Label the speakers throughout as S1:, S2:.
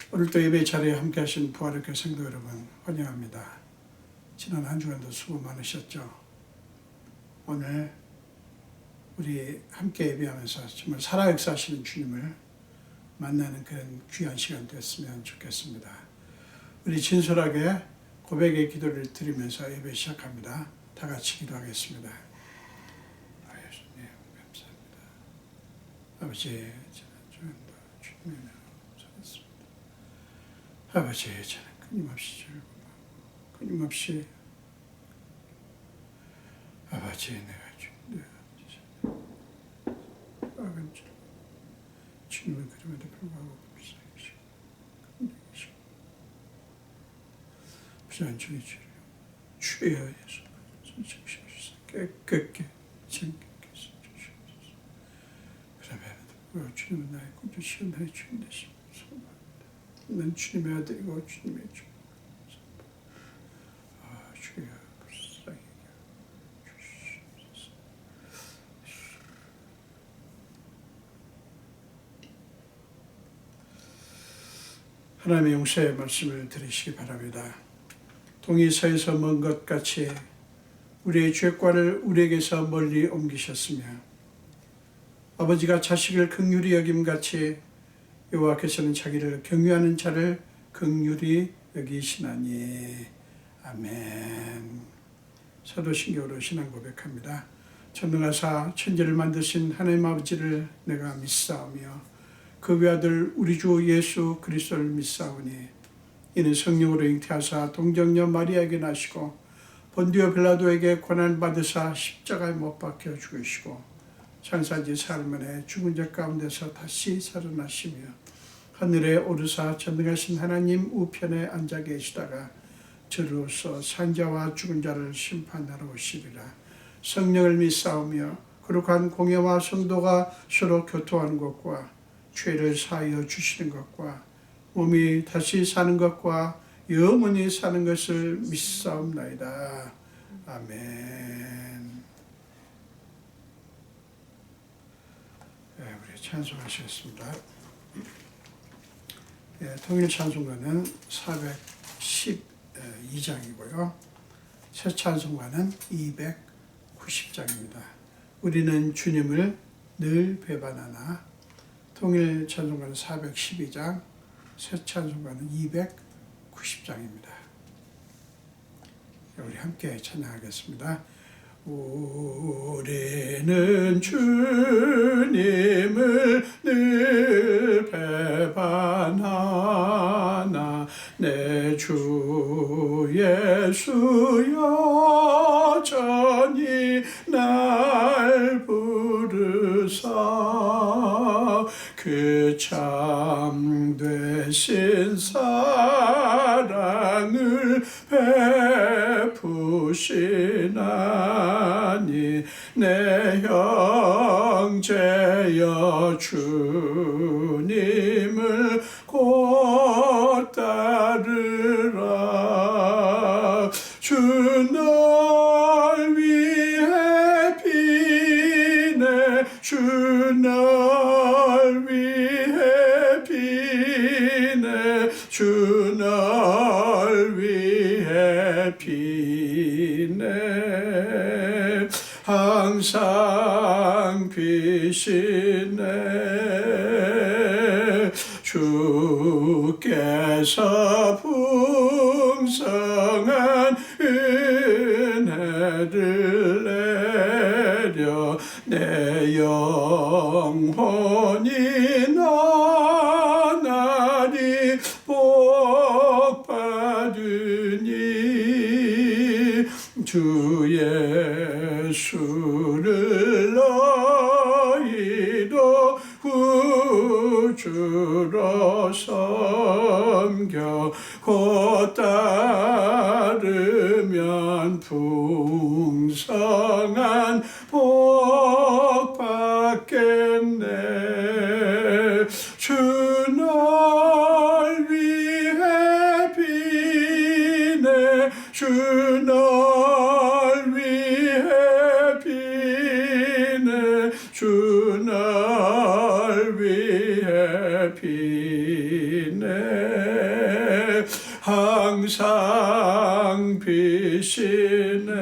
S1: 오늘도 예배 자리에 함께 하신 부활의 교회 성도 여러분 환영합니다. 지난 한 주간도 수고 많으셨죠? 오늘 우리 함께 예배하면서 정말 살아 역사하시는 주님을 만나는 그런 귀한 시간 됐으면 좋겠습니다. 우리 진솔하게 고백의 기도를 드리면서 예배 시작합니다. 다 같이 기도하겠습니다. 예수님 감사합니다. 아버지 지난 주간도 주님의 은혜로 살았습니다. 아버지 저는 끊임없이 즐거워하고 끊임없이 아버지 내가 악은 주님은 그럼에도 불구하고 불쌍하시고 긍휼하시고 부자연중의 주여 주여 예수 선생님이시소 깨끗게 정결케 해주시옵소서. 그럼에도 불구하고 주님은 나의 구주시오 나의 주인 되시고 소망합니다. 난 주님의 아들이고 주님의 주 주여 불쌍히 주시옵소서. 하나님의 용서의 말씀을 들으시기 바랍니다. 동이 서에서 먼 것 같이 우리의 죄과를 우리에게서 멀리 옮기셨으며 아버지가 자식을 긍휼히 여김같이 여호와께서는 자기를 경유하는 자를 긍휼히 여기시나니. 아멘. 사도신경으로 신앙 고백합니다. 전능하사 천지를 만드신 하나님 아버지를 내가 믿사오며 그 외아들 우리 주 예수 그리스도를 믿사오니 이는 성령으로 잉태하사 동정녀 마리아에게 나시고 본디오 빌라도에게 고난을 받으사 십자가에 못 박혀 죽으시고 장사지 사흘 만에 죽은 자 가운데서 다시 살아나시며 하늘에 오르사 전능하신 하나님 우편에 앉아 계시다가 저로서 산자와 죽은 자를 심판하러 오시리라. 성령을 믿사오며 거룩한 공예와 성도가 서로 교통하는 것과 죄를 사하여 주시는 것과 몸이 다시 사는 것과 영원히 사는 것을 믿사옵나이다. 아멘. 우리 찬송하시겠습니다. 통일 찬송가는 412장이고요. 새 찬송가는 290장입니다. 우리는 주님을 늘 배반하나. 통일 찬송가는 412장, 새 찬송가는 290장입니다. 우리 함께 찬양하겠습니다. 우리는 주님을 늘 배반하나 내 주 예수 여전히 날 부르사 그 참 되신 사랑을 베푸시나니 내 형제여 주님을 곧 따르라. 주 널 위해 비네 주 널 위해 비네 주 널 위해 비네 항상 비시네. 주께서 풍성한 은혜를 내려 내 영혼이 나날이 복받으니 주 예수를 너희도 구주로 섬겨 곧 따르면 풍성한 복 받겠네. 주 널 위해 비네 주 널 위해 비네 주 널 위해 비네 항상 비시네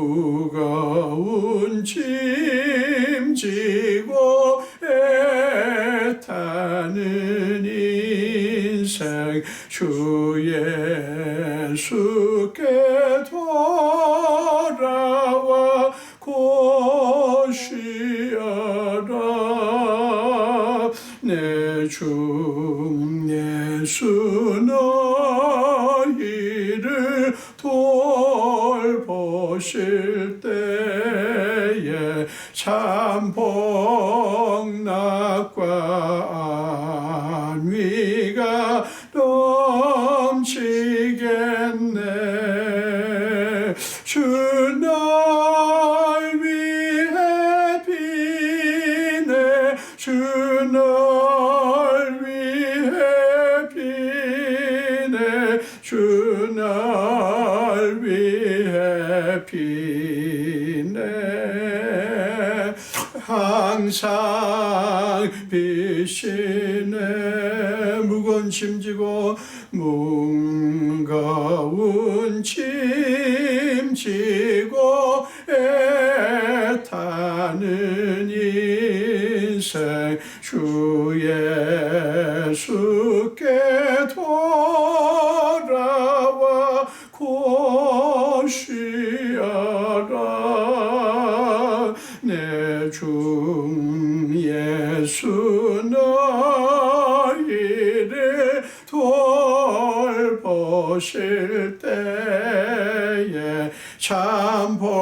S1: 무거운 짐 지고 애타는 인생 주 예수께 돌아와 고시하라 내 주 예수 너희를 돌보실 때에 참 복락과 안위가 넘치겠네 주 날 위해 비네 주 날 위해 비네 주 날 위해 비네 항상 비시네 무거운 짐지고 무거운 짐지고 애타는 인생 주 예수께 돌아와 고시하라 내 주 예수 너희를 돌보실 때에 참 복락과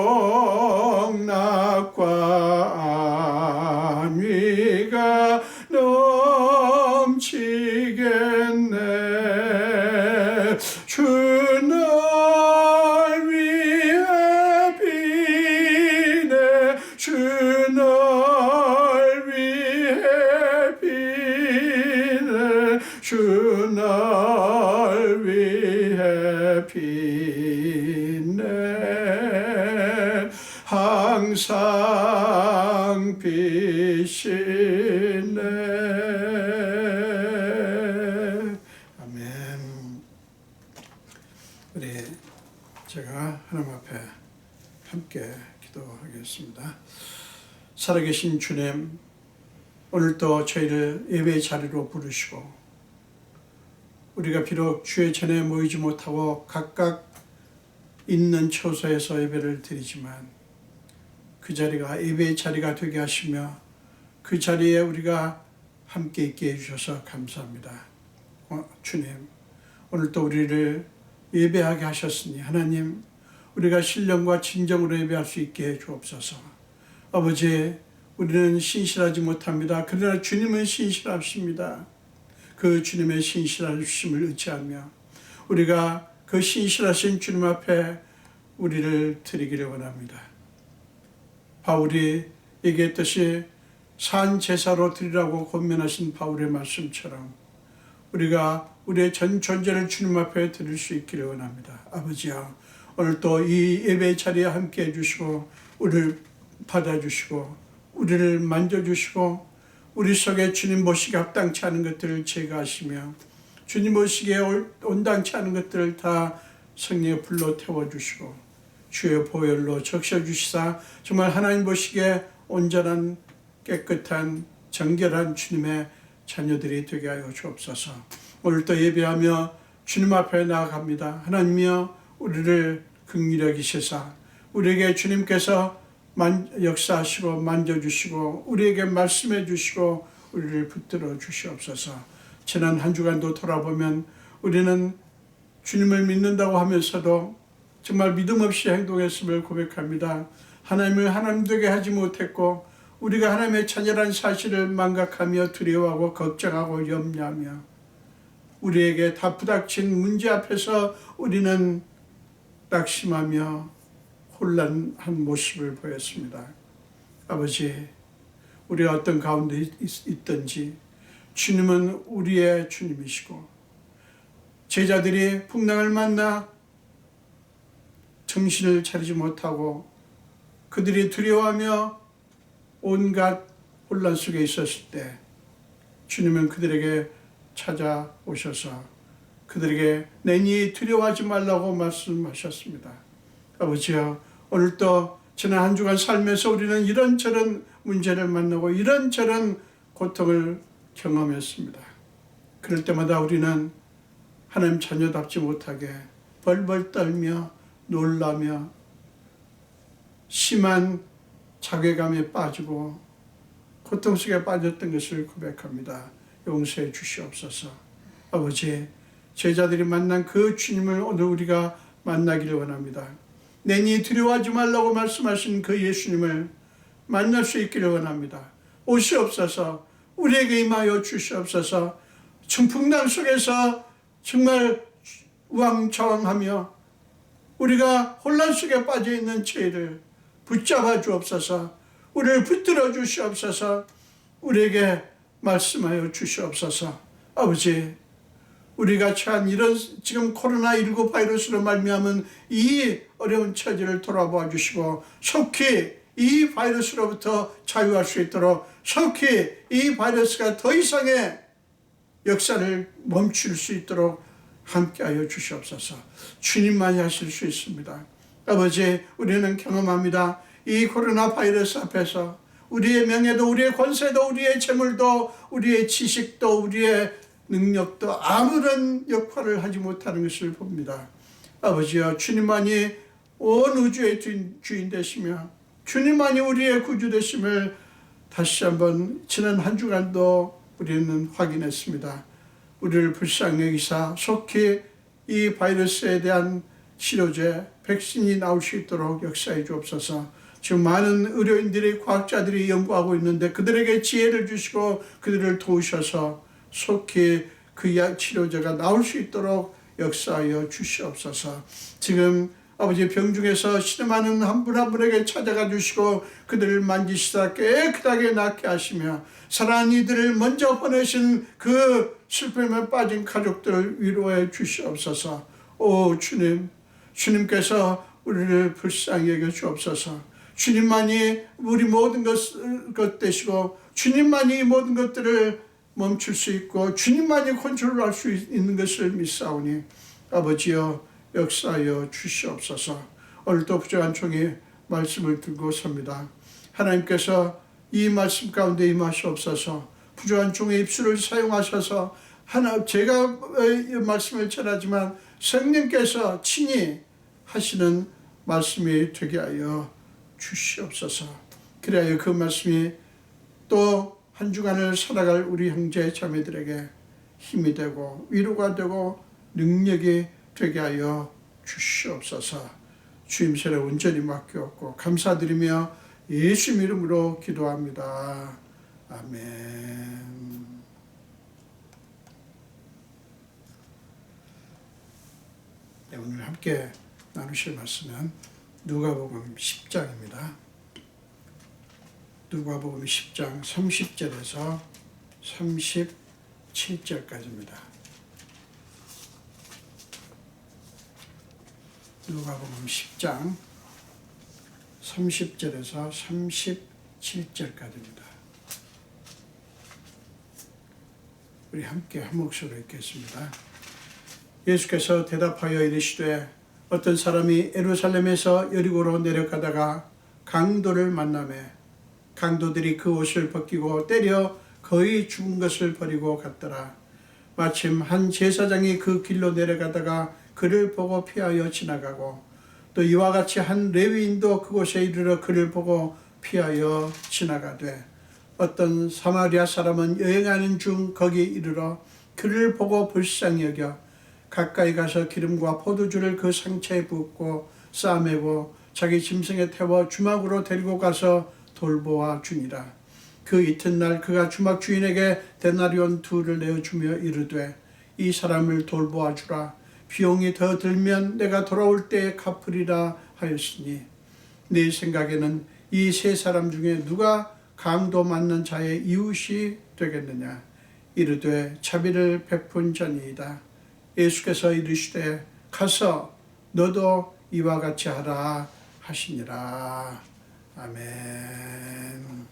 S1: 안위가 넘치겠네 주 날 위해 비네 주 날 위해 비네 주 날 위해 비네 항상 비시네 아멘. 우리 제가 하나님 앞에 함께 기도하겠습니다. 살아계신 주님, 오늘도 저희를 예배의 자리로 부르시고 우리가 비록 주의 전에 모이지 못하고 각각 있는 처소에서 예배를 드리지만 그 자리가 예배의 자리가 되게 하시며 그 자리에 우리가 함께 있게 해주셔서 감사합니다. 주님, 오늘도 우리를 예배하게 하셨으니 하나님 우리가 신령과 진정으로 예배할 수 있게 해 주옵소서. 아버지, 우리는 신실하지 못합니다. 그러나 주님은 신실하십니다. 그 주님의 신실하심을 의지하며 우리가 그 신실하신 주님 앞에 우리를 드리기를 원합니다. 바울이 얘기했듯이 산 제사로 드리라고 권면하신 바울의 말씀처럼 우리가 우리의 전 존재를 주님 앞에 드릴 수 있기를 원합니다. 아버지야, 오늘 또 이 예배 자리에 함께 해주시고 우리를 받아주시고 우리를 만져주시고 우리 속에 주님 모시기에 합당치 않은 것들을 제거하시며 주님 모시기에 온당치 않은 것들을 다 성령의 불로 태워주시고 주의 보혈로 적셔주시사 정말 하나님 보시기에 온전한 깨끗한 정결한 주님의 자녀들이 되게 하여 주옵소서. 오늘도 예배하며 주님 앞에 나아갑니다. 하나님이여 우리를 긍휼히 여기시사 우리에게 주님께서 역사하시고 만져주시고 우리에게 말씀해 주시고 우리를 붙들어 주시옵소서. 지난 한 주간도 돌아보면 우리는 주님을 믿는다고 하면서도 정말 믿음 없이 행동했음을 고백합니다. 하나님을 하나님 되게 하지 못했고 우리가 하나님의 자녀라는 사실을 망각하며 두려워하고 걱정하고 염려하며 우리에게 다 부닥친 문제 앞에서 우리는 낙심하며 혼란한 모습을 보였습니다. 아버지, 우리가 어떤 가운데 있든지 주님은 우리의 주님이시고 제자들이 풍랑을 만나 정신을 차리지 못하고 그들이 두려워하며 온갖 혼란 속에 있었을 때 주님은 그들에게 찾아오셔서 그들에게 내니 두려워하지 말라고 말씀하셨습니다. 아버지여, 오늘도 지난 한 주간 살면서 우리는 이런저런 문제를 만나고 이런저런 고통을 경험했습니다. 그럴 때마다 우리는 하나님 자녀답지 못하게 벌벌 떨며 놀라며 심한 자괴감에 빠지고 고통 속에 빠졌던 것을 고백합니다. 용서해 주시옵소서. 아버지, 제자들이 만난 그 주님을 오늘 우리가 만나기를 원합니다. 내니 두려워하지 말라고 말씀하신 그 예수님을 만날 수 있기를 원합니다. 오시옵소서. 우리에게 임하여 주시옵소서. 풍랑 속에서 정말 우왕좌왕하며 우리가 혼란 속에 빠져있는 저희를 붙잡아 주옵소서. 우리를 붙들어 주시옵소서. 우리에게 말씀하여 주시옵소서. 아버지, 우리가 처한 이런 지금 코로나19 바이러스로 말미암은 이 어려운 처지를 돌아봐 주시고 속히 이 바이러스로부터 자유할 수 있도록 속히 이 바이러스가 더 이상의 역사를 멈출 수 있도록 함께하여 주시옵소서. 주님만이 하실 수 있습니다. 아버지, 우리는 경험합니다. 이 코로나 바이러스 앞에서 우리의 명예도 우리의 권세도 우리의 재물도 우리의 지식도 우리의 능력도 아무런 역할을 하지 못하는 것을 봅니다. 아버지여, 주님만이 온 우주의 주인 되시며 주님만이 우리의 구주 되심을 다시 한번 지난 한 주간도 우리는 확인했습니다. 우리를 불쌍히 여기사 속히 이 바이러스에 대한 치료제, 백신이 나올 수 있도록 역사해 주옵소서. 지금 많은 의료인들이, 과학자들이 연구하고 있는데 그들에게 지혜를 주시고 그들을 도우셔서 속히 그 치료제가 나올 수 있도록 역사하여 주시옵소서. 지금 아버지 병중에서 신음하는 한 분 한 분에게 찾아가 주시고 그들을 만지시다 깨끗하게 낫게 하시며 사랑하는 이들을 먼저 보내신 그 슬픔에 빠진 가족들을 위로해 주시옵소서. 오 주님, 주님께서 우리를 불쌍히 여겨 주옵소서. 주님만이 우리 모든 것 되시고 주님만이 모든 것들을 멈출 수 있고 주님만이 컨트롤할 수 있는 것을 믿사오니 아버지여 역사하여 주시옵소서. 오늘도 부족한 종이 말씀을 들고 섭니다. 하나님께서 이 말씀 가운데 임하시옵소서. 부족한 종의 입술을 사용하셔서 제가 말씀을 전하지만 성령께서 친히 하시는 말씀이 되게 하여 주시옵소서. 그래야 그 말씀이 또 한 주간을 살아갈 우리 형제 자매들에게 힘이 되고 위로가 되고 능력이 되게 하여 주시옵소서. 주임새를 온전히 맡기옵고 감사드리며 예수 이름으로 기도합니다. 아멘. 네, 오늘 함께 나누실 말씀은 누가복음 10장입니다. 누가복음 10장 30절에서 37절까지입니다. 누가복음 10장 30절에서 37절까지입니다. 우리 함께 한 목소리로 읽겠습니다. 예수께서 대답하여 이르시되 어떤 사람이 예루살렘에서 여리고로 내려가다가 강도를 만나매 강도들이 그 옷을 벗기고 때려 거의 죽은 것을 버리고 갔더라. 마침 한 제사장이 그 길로 내려가다가 그를 보고 피하여 지나가고 또 이와 같이 한 레위인도 그곳에 이르러 그를 보고 피하여 지나가되 어떤 사마리아 사람은 여행하는 중 거기 이르러 그를 보고 불쌍히 여겨 가까이 가서 기름과 포도주를 그 상처에 붓고 싸매고 자기 짐승에 태워 주막으로 데리고 가서 돌보아 주니라. 그 이튿날 그가 주막 주인에게 데나리온 2를 내어주며 이르되 이 사람을 돌보아 주라. 비용이 더 들면 내가 돌아올 때에 갚으리라 하였으니 네 생각에는 이 세 사람 중에 누가 강도 맞는 자의 이웃이 되겠느냐. 이르되 자비를 베푼 자니이다. 예수께서 이르시되 가서 너도 이와 같이 하라 하시니라. 아멘.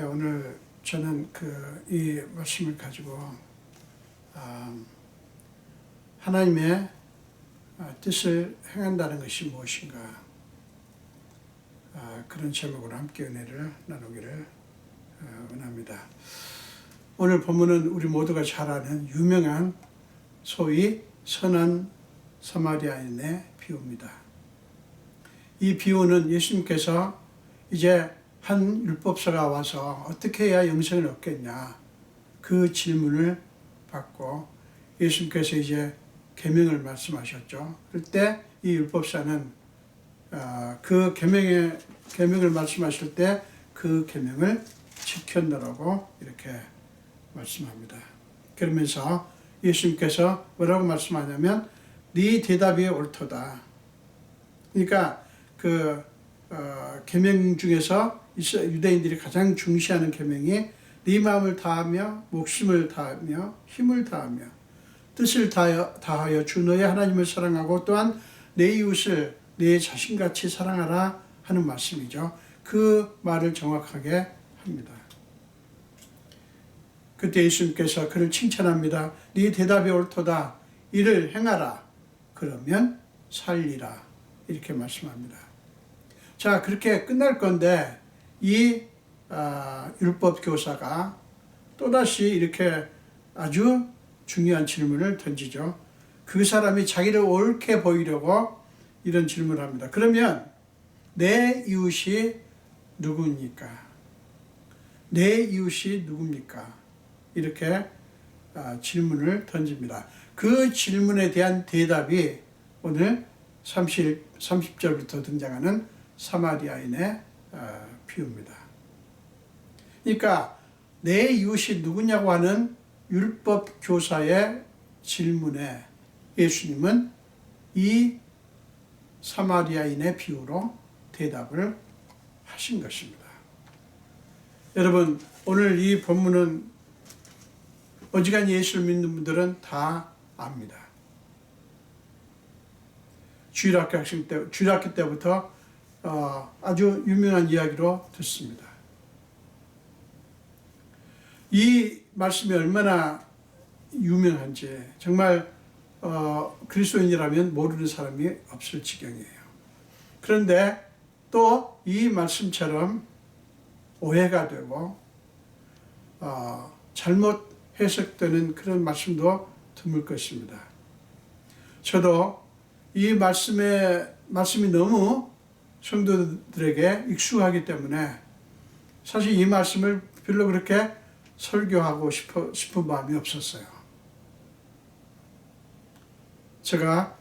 S1: 오늘 저는 이 말씀을 가지고 하나님의 뜻을 행한다는 것이 무엇인가, 그런 제목으로 함께 은혜를 나누기를 원합니다. 오늘 본문은 우리 모두가 잘 아는 유명한 소위 선한 사마리아인의 비유입니다. 이 비유는 예수님께서 이제 한 율법사가 와서 어떻게 해야 영생을 얻겠냐, 그 질문을 받고 예수님께서 이제 계명을 말씀하셨죠. 그때 이 율법사는 그 계명을 말씀하실 때 그 계명을 지켰느라고 이렇게 말씀합니다. 그러면서 예수님께서 뭐라고 말씀하냐면 네 대답이 옳도다. 그러니까 계명 중에서 유대인들이 가장 중시하는 계명이 네 마음을 다하며 목숨을 다하며 힘을 다하며 뜻을 다하여 주 너의 하나님을 사랑하고 또한 내 이웃을 내 자신같이 사랑하라 하는 말씀이죠. 그 말을 정확하게 합니다. 그때 예수님께서 그를 칭찬합니다. 네 대답이 옳도다. 이를 행하라. 그러면 살리라. 이렇게 말씀합니다. 자, 그렇게 끝날 건데 이 율법 교사가 또다시 이렇게 아주 중요한 질문을 던지죠. 그 사람이 자기를 옳게 보이려고 이런 질문을 합니다. 그러면 내 이웃이 누구입니까? 내 이웃이 누굽니까? 이렇게 질문을 던집니다. 그 질문에 대한 대답이 오늘 30절부터 등장하는 사마리아인의 비유입니다. 그러니까 내 이웃이 누구냐고 하는 율법 교사의 질문에 예수님은 이 사마리아인의 비유로 대답을 하신 것입니다. 여러분, 오늘 이 본문은 어지간히 예수를 믿는 분들은 다 압니다. 주일학교 때부터 아주 유명한 이야기로 듣습니다. 이 말씀이 얼마나 유명한지 정말 그리스도인이라면 모르는 사람이 없을 지경이에요. 그런데 또 이 말씀처럼 오해가 되고 잘못 해석되는 그런 말씀도 드물 것입니다. 저도 이 말씀이 너무 성도들에게 익숙하기 때문에 사실 이 말씀을 별로 그렇게 설교하고 싶은 마음이 없었어요. 제가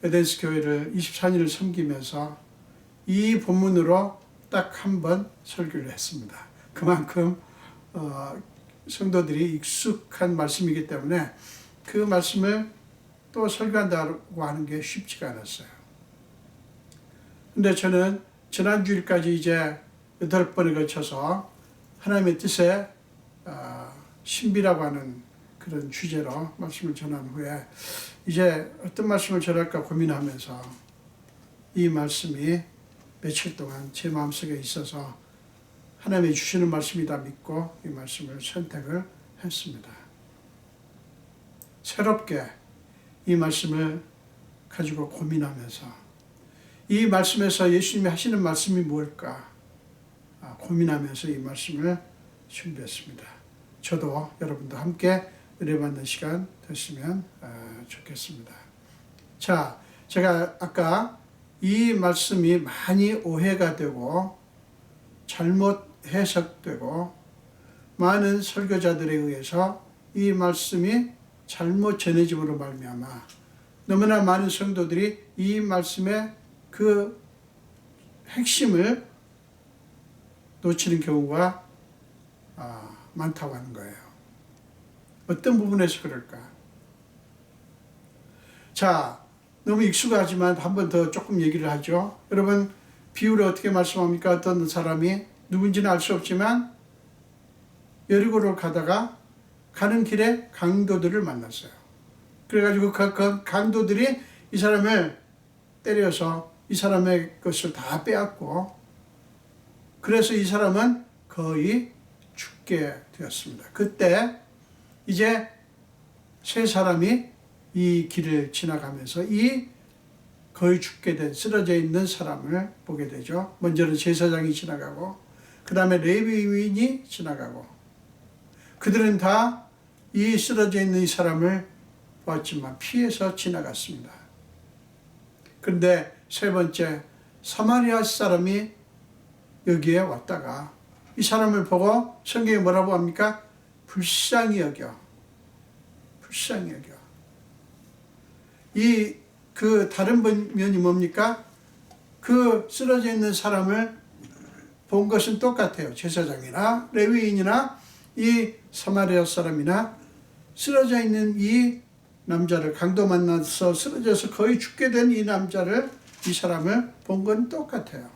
S1: 에덴스 교회를 24년을 섬기면서 이 본문으로 딱 한 번 설교를 했습니다. 그만큼 성도들이 익숙한 말씀이기 때문에 그 말씀을 또 설교한다고 하는 게 쉽지가 않았어요. 근데 저는 지난 주일까지 이제 8번에 걸쳐서 하나님의 뜻에 신비라고 하는 그런 주제로 말씀을 전한 후에 이제 어떤 말씀을 전할까 고민하면서 이 말씀이 며칠 동안 제 마음속에 있어서 하나님이 주시는 말씀이다 믿고 이 말씀을 선택을 했습니다. 새롭게 이 말씀을 가지고 고민하면서 이 말씀에서 예수님이 하시는 말씀이 무엇일까 고민하면서 이 말씀을 준비했습니다. 저도 여러분도 함께 은혜 받는 시간 됐으면 좋겠습니다. 자, 제가 아까 이 말씀이 많이 오해가 되고 잘못 해석되고 많은 설교자들에 의해서 이 말씀이 잘못 전해짐으로 말미암아 너무나 많은 성도들이 이 말씀의 그 핵심을 놓치는 경우가 많다고 하는 거예요. 어떤 부분에서 그럴까? 자, 너무 익숙하지만 한 번 더 조금 얘기를 하죠. 여러분, 비유를 어떻게 말씀합니까? 어떤 사람이 누군지는 알 수 없지만 여리고를 가다가 가는 길에 강도들을 만났어요. 그래가지고 그 강도들이 이 사람을 때려서 이 사람의 것을 다 빼앗고, 그래서 이 사람은 거의 죽게 되었습니다. 그때 이제 세 사람이 이 길을 지나가면서 이 거의 죽게 된 쓰러져 있는 사람을 보게 되죠. 먼저는 제사장이 지나가고 그 다음에 레위인이 지나가고 그들은 다 이 쓰러져 있는 이 사람을 보았지만 피해서 지나갔습니다. 그런데 세 번째 사마리아 사람이 여기에 왔다가 이 사람을 보고 성경이 뭐라고 합니까? 불쌍히 여겨. 불쌍히 여겨. 그 다른 면이 뭡니까? 그 쓰러져 있는 사람을 본 것은 똑같아요. 제사장이나 레위인이나 이 사마리아 사람이나 쓰러져 있는 이 남자를 강도 만나서 쓰러져서 거의 죽게 된 이 남자를 이 사람을 본 건 똑같아요.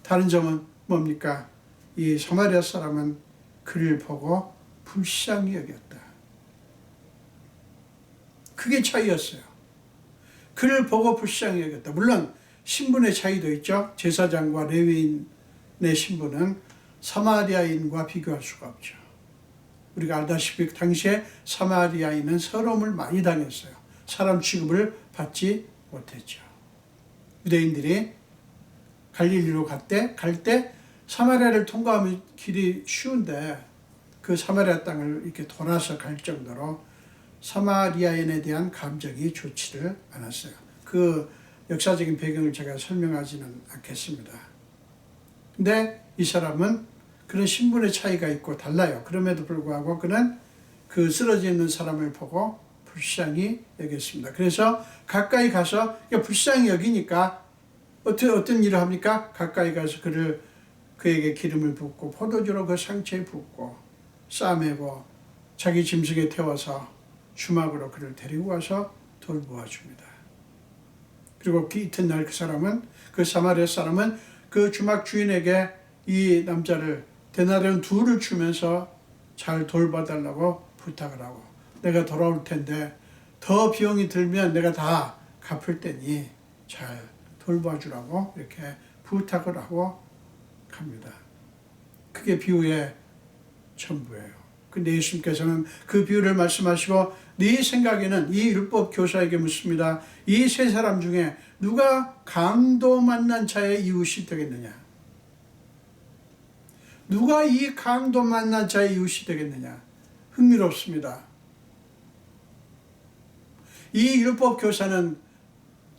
S1: 다른 점은 뭡니까? 이 사마리아 사람은 그를 보고 불쌍히 여겼다. 그게 차이였어요. 그를 보고 불쌍히 여겼다. 물론 신분의 차이도 있죠. 제사장과 레위인의 신분은 사마리아인과 비교할 수가 없죠. 우리가 알다시피 당시에 사마리아인은 서러움을 많이 당했어요. 사람 취급을 받지 못했죠. 유대인들이 갈릴리로 갈 때 사마리아를 통과하면 길이 쉬운데 그 사마리아 땅을 이렇게 돌아서 갈 정도로 사마리아인에 대한 감정이 좋지를 않았어요. 그 역사적인 배경을 제가 설명하지는 않겠습니다. 근데 이 사람은 그런 신분의 차이가 있고 달라요. 그럼에도 불구하고 그는 그 쓰러져 있는 사람을 보고 불쌍히 여겼습니다. 그래서 가까이 가서 불쌍히 여기니까 어떤 일을 합니까? 가까이 가서 그에게 기름을 붓고 포도주로 그 상처에 붓고 싸매고 자기 짐승에 태워서 주막으로 그를 데리고 와서 돌보아 줍니다. 그리고 그 이튿날 그 사마리아 사람은 그 주막 주인에게 이 남자를 데나리온 2를 주면서 잘 돌봐달라고 부탁을 하고 내가 돌아올 텐데 더 비용이 들면 내가 다 갚을 테니 잘 돌봐주라고 이렇게 부탁을 하고 갑니다. 그게 비유의 전부예요. 근데 예수님께서는 그 비유를 말씀하시고 네 생각에는 이 율법 교사에게 묻습니다. 이 세 사람 중에 누가 강도 만난 자의 이웃이 되겠느냐? 누가 이 강도 만난 자의 이웃이 되겠느냐? 흥미롭습니다. 이 율법 교사는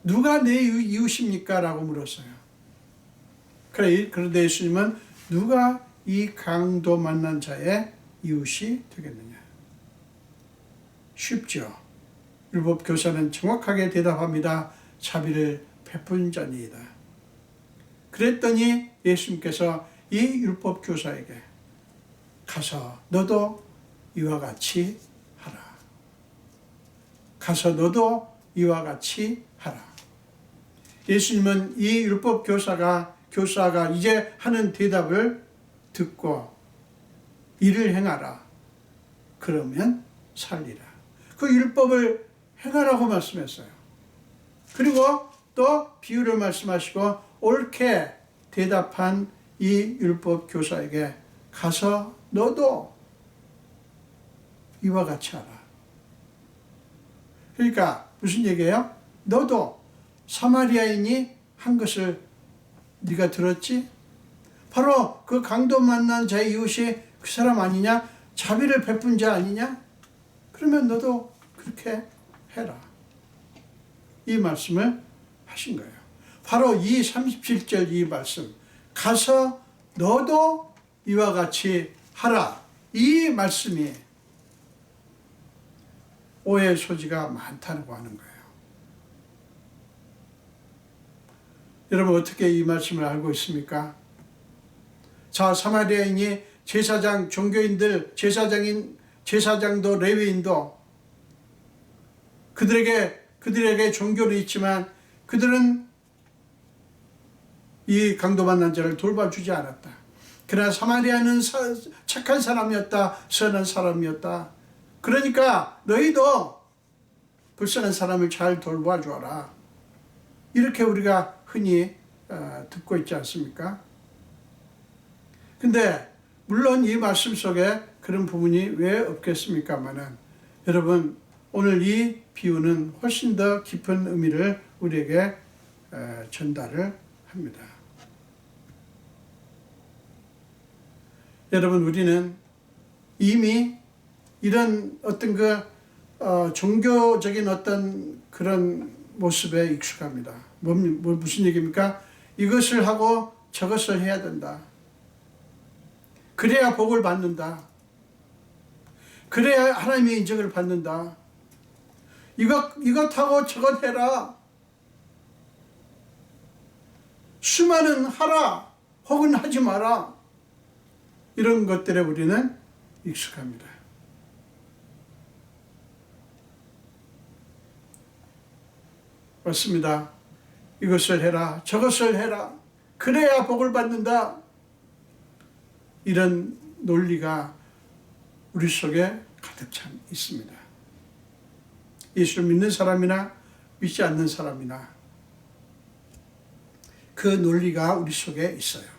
S1: 누가 내 이웃입니까? 라고 물었어요. 그런데 예수님은 누가 이 강도 만난 자의 이웃이 되겠느냐? 쉽죠. 율법 교사는 정확하게 대답합니다. 자비를 베푼 자니이다. 그랬더니 예수님께서 이 율법 교사에게 가서 너도 이와 같이 하라. 가서 너도 이와 같이 하라. 예수님은 이 율법 교사가 이제 하는 대답을 듣고 이를 행하라. 그러면 살리라. 그 율법을 행하라고 말씀했어요. 그리고 또 비유를 말씀하시고 옳게 대답한 이 율법 교사에게 가서 너도 이와 같이 하라. 그러니까 무슨 얘기예요? 너도 사마리아인이 한 것을 네가 들었지? 바로 그 강도 만난 자의 이웃이 그 사람 아니냐? 자비를 베푼 자 아니냐? 그러면 너도 그렇게 해라. 이 말씀을 하신 거예요. 바로 이 37절 이 말씀, 가서 너도 이와 같이 하라. 이 말씀이 오해의 소지가 많다고 하는 거예요. 여러분 어떻게 이 말씀을 알고 있습니까? 자, 사마리아인이 제사장, 종교인들, 제사장도 레위인도 그들에게 종교는 있지만 그들은 이 강도 만난 자를 돌봐주지 않았다. 그러나 사마리아는 착한 사람이었다. 선한 사람이었다. 그러니까 너희도 불쌍한 사람을 잘 돌봐주어라. 이렇게 우리가 흔히 듣고 있지 않습니까? 근데 물론 이 말씀 속에 그런 부분이 왜 없겠습니까마는, 여러분 오늘 이 비유는 훨씬 더 깊은 의미를 우리에게 전달을 합니다. 여러분, 우리는 이미 이런 어떤 종교적인 어떤 그런 모습에 익숙합니다. 무슨 얘기입니까? 이것을 하고 저것을 해야 된다. 그래야 복을 받는다. 그래야 하나님의 인정을 받는다. 이것하고 저것 해라. 수많은 하라 혹은 하지 마라. 이런 것들에 우리는 익숙합니다. 맞습니다. 이것을 해라, 저것을 해라. 그래야 복을 받는다. 이런 논리가 우리 속에 가득 참 있습니다. 예수를 믿는 사람이나 믿지 않는 사람이나 그 논리가 우리 속에 있어요.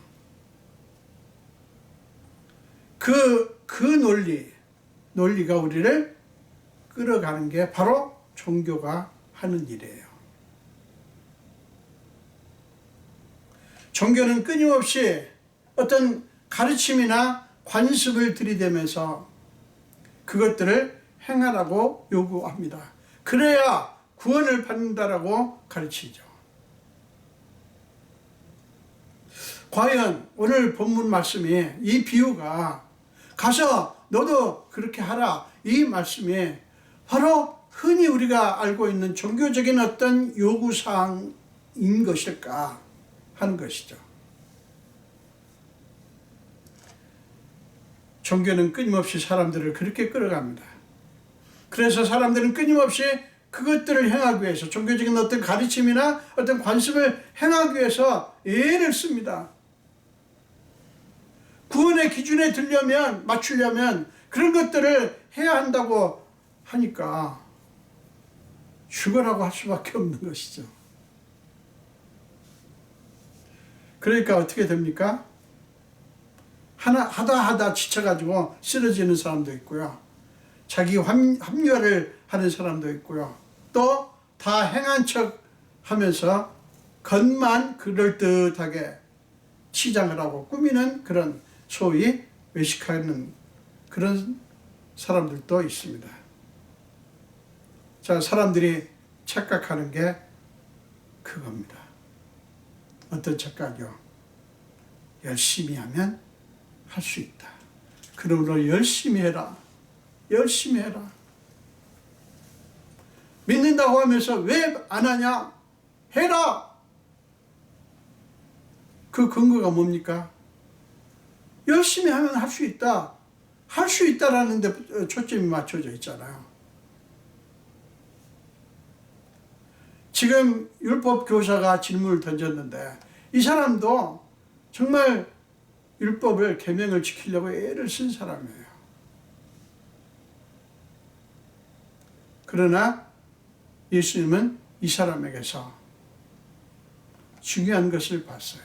S1: 그 논리가 우리를 끌어가는 게 바로 종교가 하는 일이에요. 종교는 끊임없이 어떤 가르침이나 관습을 들이대면서 그것들을 행하라고 요구합니다. 그래야 구원을 받는다라고 가르치죠. 과연 오늘 본문 말씀이, 이 비유가 가서 너도 그렇게 하라, 이 말씀이 바로 흔히 우리가 알고 있는 종교적인 어떤 요구사항인 것일까 하는 것이죠. 종교는 끊임없이 사람들을 그렇게 끌어갑니다. 그래서 사람들은 끊임없이 그것들을 행하기 위해서, 종교적인 어떤 가르침이나 어떤 관습을 행하기 위해서 애를 씁니다. 구원의 기준에 맞추려면 그런 것들을 해야 한다고 하니까 죽으라고 할 수밖에 없는 것이죠. 그러니까 어떻게 됩니까? 하다 지쳐가지고 쓰러지는 사람도 있고요. 자기 합리화를 하는 사람도 있고요. 또 다 행한 척 하면서 겉만 그럴듯하게 치장을 하고 꾸미는 그런 소위 외식하는 그런 사람들도 있습니다. 자, 사람들이 착각하는 게 그겁니다. 어떤 착각이요? 열심히 하면 할 수 있다. 그러므로 열심히 해라. 열심히 해라. 믿는다고 하면서 왜 안 하냐? 해라. 그 근거가 뭡니까? 열심히 하면 할 수 있다. 할 수 있다라는 데 초점이 맞춰져 있잖아요. 지금 율법 교사가 질문을 던졌는데 이 사람도 정말 율법을, 계명을 지키려고 애를 쓴 사람이에요. 그러나 예수님은 이 사람에게서 중요한 것을 봤어요.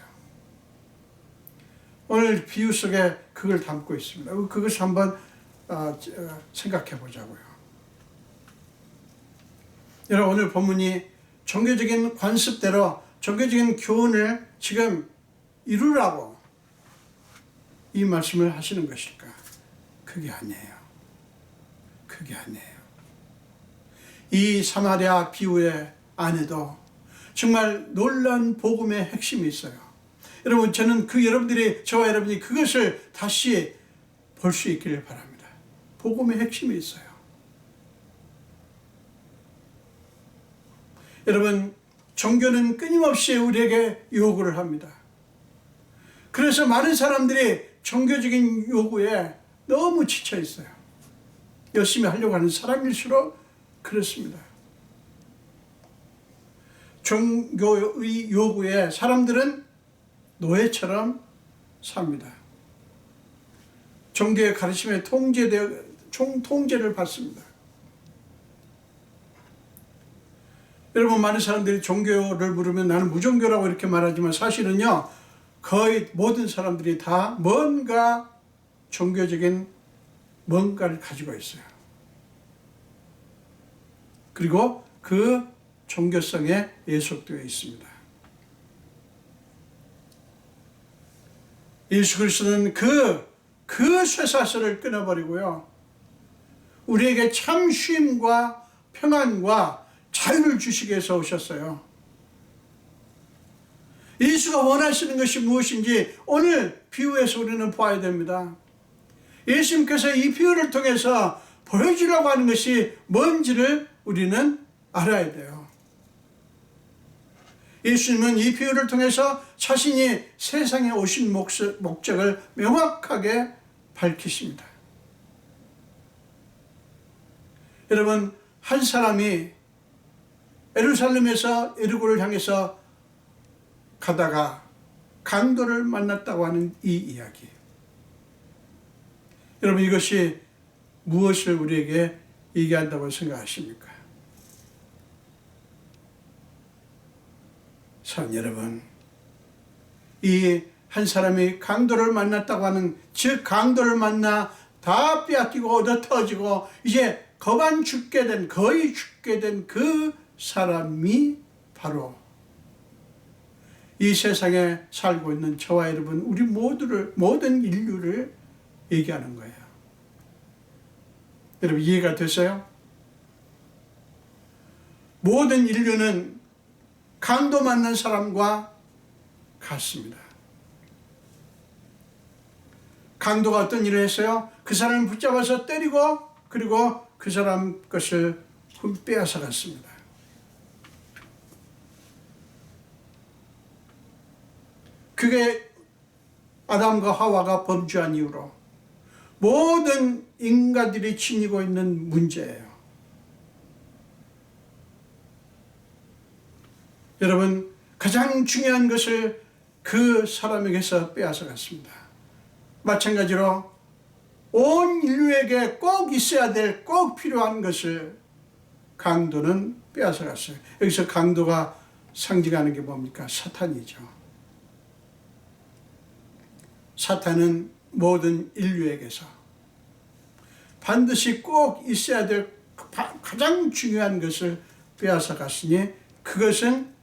S1: 오늘 비유 속에 그걸 담고 있습니다. 그것을 한번 생각해 보자고요. 여러분, 오늘 본문이 종교적인 관습대로 종교적인 교훈을 지금 이루라고 이 말씀을 하시는 것일까? 그게 아니에요. 그게 아니에요. 이 사마리아 비유의 안에도 정말 놀라운 복음의 핵심이 있어요. 여러분, 저는 저와 여러분이 그것을 다시 볼 수 있기를 바랍니다. 복음의 핵심이 있어요. 여러분, 종교는 끊임없이 우리에게 요구를 합니다. 그래서 많은 사람들이 종교적인 요구에 너무 지쳐 있어요. 열심히 하려고 하는 사람일수록 그렇습니다. 종교의 요구에 사람들은 노예처럼 삽니다. 종교의 가르침에 통제를 받습니다. 여러분, 많은 사람들이 종교를 물으면 나는 무종교라고 이렇게 말하지만 사실은요, 거의 모든 사람들이 다 뭔가 종교적인 뭔가를 가지고 있어요. 그리고 그 종교성에 예속되어 있습니다. 예수 그리스도는 그 쇠사슬을 끊어버리고요, 우리에게 참 쉼과 평안과 자유를 주시기 위해서 오셨어요. 예수가 원하시는 것이 무엇인지 오늘 비유에서 우리는 봐야 됩니다. 예수님께서 이 비유를 통해서 보여주려고 하는 것이 뭔지를 우리는 알아야 돼요. 예수님은 이 비유를 통해서 자신이 세상에 오신 목적을 명확하게 밝히십니다. 여러분, 한 사람이 예루살렘에서 여리고를 향해서 가다가 강도를 만났다고 하는 이 이야기. 여러분, 이것이 무엇을 우리에게 얘기한다고 생각하십니까? 사랑 여러분, 이 한 사람이 강도를 만났다고 하는, 즉 강도를 만나 다 빼앗기고 얻어 터지고 이제 거의 죽게 된 그 사람이 바로 이 세상에 살고 있는 저와 여러분, 우리 모든 인류를 얘기하는 거예요. 여러분, 이해가 되세요? 모든 인류는 강도 만난 사람과 같습니다. 강도가 어떤 일을 했어요? 그 사람을 붙잡아서 때리고 그리고 그 사람 것을 빼앗아 갔습니다. 그게 아담과 하와가 범죄한 이후로 모든 인간들이 지니고 있는 문제예요. 여러분, 가장 중요한 것을 그 사람에게서 빼앗아 갔습니다. 마찬가지로 온 인류에게 꼭 있어야 될, 꼭 필요한 것을 강도는 빼앗아 갔어요. 여기서 강도가 상징하는 게 뭡니까? 사탄이죠. 사탄은 모든 인류에게서 반드시 꼭 있어야 될 가장 중요한 것을 빼앗아 갔으니 그것은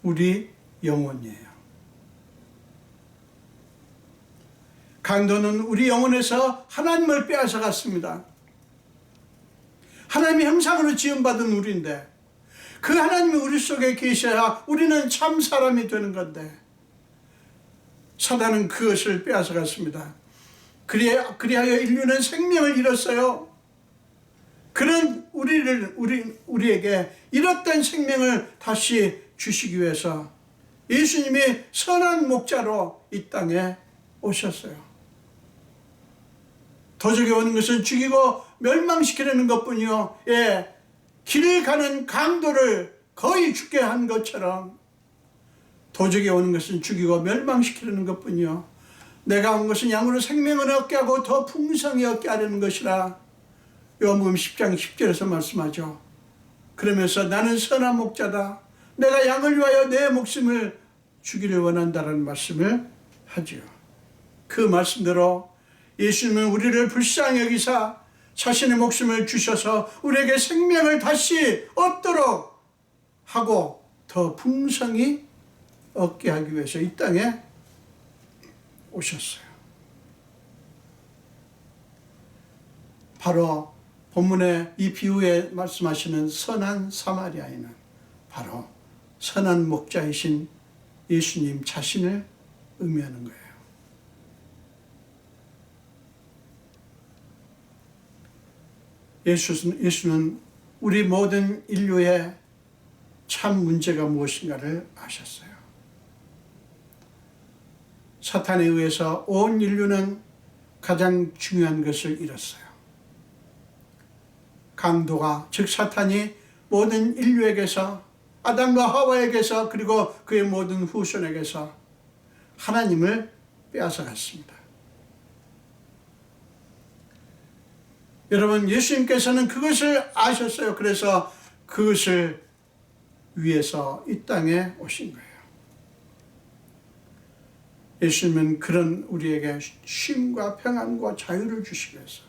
S1: 우리 영혼이에요. 강도는 우리 영혼에서 하나님을 빼앗아 갔습니다. 하나님의 형상으로 지음받은 우리인데 그 하나님이 우리 속에 계셔야 우리는 참 사람이 되는 건데 사단은 그것을 빼앗아 갔습니다. 그리하여 인류는 생명을 잃었어요. 그런 우리에게 잃었던 생명을 다시 주시기 위해서 예수님이 선한 목자로 이 땅에 오셨어요. 도적이 오는 것은 죽이고 멸망시키려는 것뿐이요, 길을 가는 강도를 거의 죽게 한 것처럼 도적이 오는 것은 죽이고 멸망시키려는 것뿐이요, 내가 온 것은 양으로 생명을 얻게 하고 더 풍성히 얻게 하려는 것이라 요한복음 10장 10절에서 말씀하죠. 그러면서 나는 선한 목자다, 내가 양을 위하여 내 목숨을 주기를 원한다라는 말씀을 하죠. 그 말씀대로 예수님은 우리를 불쌍히 여기사 자신의 목숨을 주셔서 우리에게 생명을 다시 얻도록 하고 더 풍성히 얻게 하기 위해서 이 땅에 오셨어요. 바로 본문의 이 비유에 말씀하시는 선한 사마리아인은 바로 선한 목자이신 예수님 자신을 의미하는 거예요. 예수는 우리 모든 인류의 참 문제가 무엇인가를 아셨어요. 사탄에 의해서 온 인류는 가장 중요한 것을 잃었어요. 강도가, 즉 사탄이 모든 인류에게서, 아담과 하와에게서, 그리고 그의 모든 후손에게서 하나님을 빼앗아 갔습니다. 여러분, 예수님께서는 그것을 아셨어요. 그래서 그것을 위해서 이 땅에 오신 거예요. 예수님은 그런 우리에게 쉼과 평안과 자유를 주시기 위해서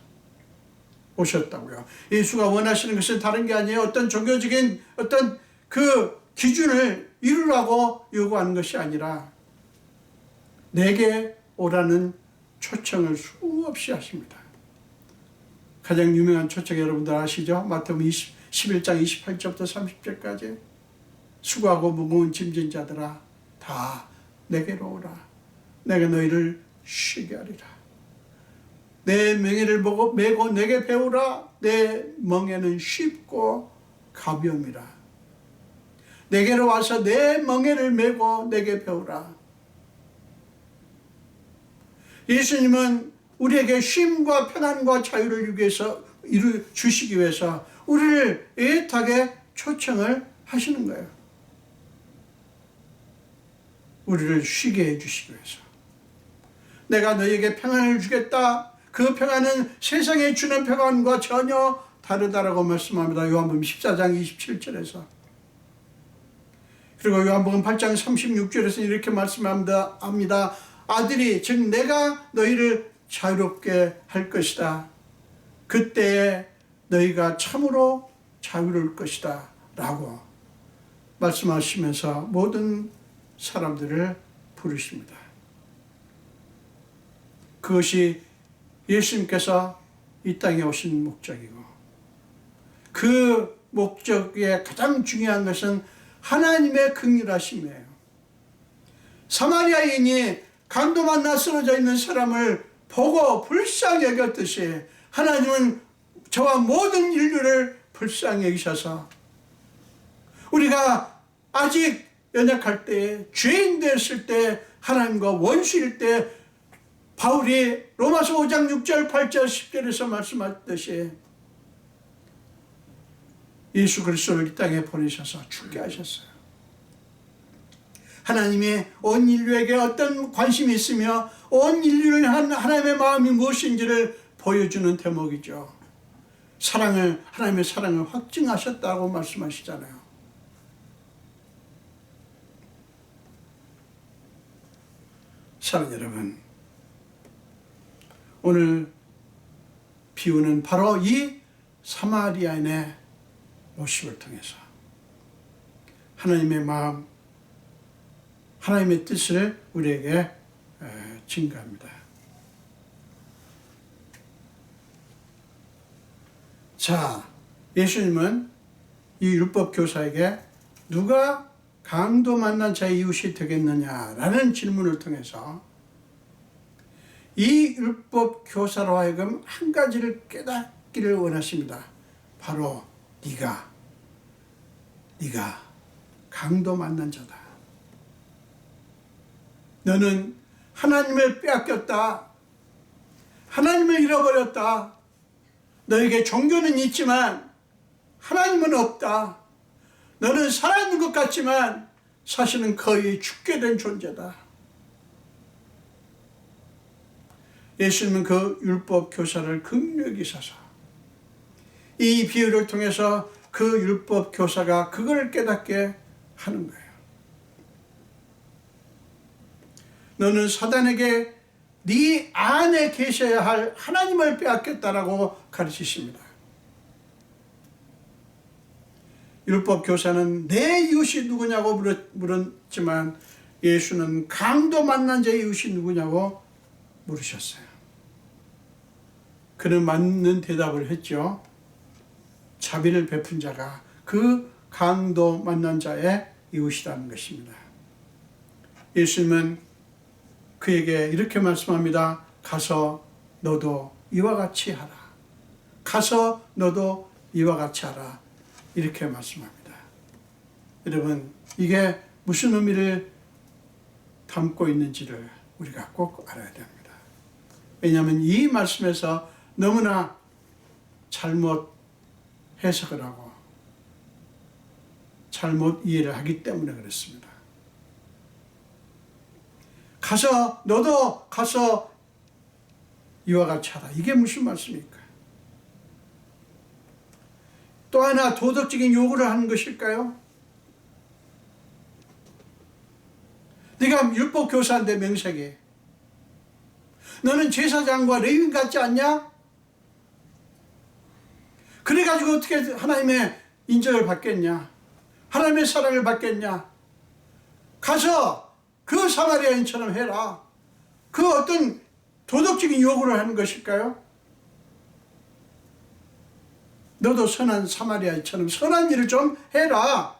S1: 오셨다고요. 예수가 원하시는 것은 다른 게 아니에요. 어떤 종교적인 어떤 그 기준을 이루라고 요구하는 것이 아니라 내게 오라는 초청을 수없이 하십니다. 가장 유명한 초청 여러분들 아시죠? 마태복음 11장 28절부터 30절까지 수고하고 무거운 짐진 자들아 다 내게로 오라. 내가 너희를 쉬게 하리라. 내 멍에를 메고 내게 배우라. 내 멍에는 쉽고 가벼움이라. 내게로 와서 내 멍에를 메고 내게 배우라. 예수님은 우리에게 쉼과 편안과 자유를 주시기 위해서 우리를 애타게 초청을 하시는 거예요. 우리를 쉬게 해주시기 위해서. 내가 너희에게 평안을 주겠다. 그 평안은 세상에 주는 평안과 전혀 다르다라고 말씀합니다. 요한복음 14장 27절에서. 그리고 요한복음 8장 36절에서 이렇게 말씀합니다. 아들이 즉 내가 너희를 자유롭게 할 것이다. 그때에 너희가 참으로 자유로울 것이다 라고 말씀하시면서 모든 사람들을 부르십니다. 그것이 예수님께서 이 땅에 오신 목적이고, 그 목적의 가장 중요한 것은 하나님의 긍휼하심이에요. 사마리아인이 강도 만나 쓰러져 있는 사람을 보고 불쌍히 여겼듯이 하나님은 저와 모든 인류를 불쌍히 여기셔서 우리가 아직 연약할 때, 죄인 됐을 때, 하나님과 원수일 때 바울이 로마서 5장 6절 8절 10절에서 말씀하셨듯이 예수 그리스도를 이 땅에 보내셔서 죽게 하셨어요. 하나님이 온 인류에게 어떤 관심이 있으며 온 인류를 한 하나님의 마음이 무엇인지를 보여주는 대목이죠. 하나님의 사랑을 확증하셨다고 말씀하시잖아요. 사랑하는 여러분, 오늘 비유는 바로 이 사마리아인의 모습을 통해서 하나님의 마음, 하나님의 뜻을 우리에게 증거합니다. 자, 예수님은 이 율법 교사에게 누가 강도 만난 자의 이웃이 되겠느냐라는 질문을 통해서 이 율법 교사로 하여금 한 가지를 깨닫기를 원하십니다. 바로 네가 강도 만난 자다. 너는 하나님을 빼앗겼다. 하나님을 잃어버렸다. 너에게 종교는 있지만 하나님은 없다. 너는 살아있는 것 같지만 사실은 거의 죽게 된 존재다. 예수님은 그 율법 교사를 긍휼히 여기셔서 이 비유를 통해서 그 율법 교사가 그걸 깨닫게 하는 거예요. 너는 사단에게 네 안에 계셔야 할 하나님을 빼앗겼다라고 가르치십니다. 율법 교사는 내 이웃이 누구냐고 물었지만 예수는 강도 만난 자의 이웃이 누구냐고 물으셨어요. 그는 맞는 대답을 했죠. 자비를 베푼 자가 그 강도 만난 자의 이웃이라는 것입니다. 예수님은 그에게 이렇게 말씀합니다. 가서 너도 이와 같이 하라. 가서 너도 이와 같이 하라. 이렇게 말씀합니다. 여러분, 이게 무슨 의미를 담고 있는지를 우리가 꼭 알아야 됩니다. 왜냐하면 이 말씀에서 너무나 잘못 해석을 하고 잘못 이해를 하기 때문에 그렇습니다. 너도 가서 이와 같이 하라. 이게 무슨 말씀입니까? 또 하나 도덕적인 요구를 하는 것일까요? 네가 율법 교사인데 명색이. 너는 제사장과 레위인 같지 않냐? 그래가지고 어떻게 하나님의 인정을 받겠냐? 하나님의 사랑을 받겠냐? 가서 그 사마리아인처럼 해라. 그 어떤 도덕적인 요구를 하는 것일까요? 너도 선한 사마리아인처럼 선한 일을 좀 해라.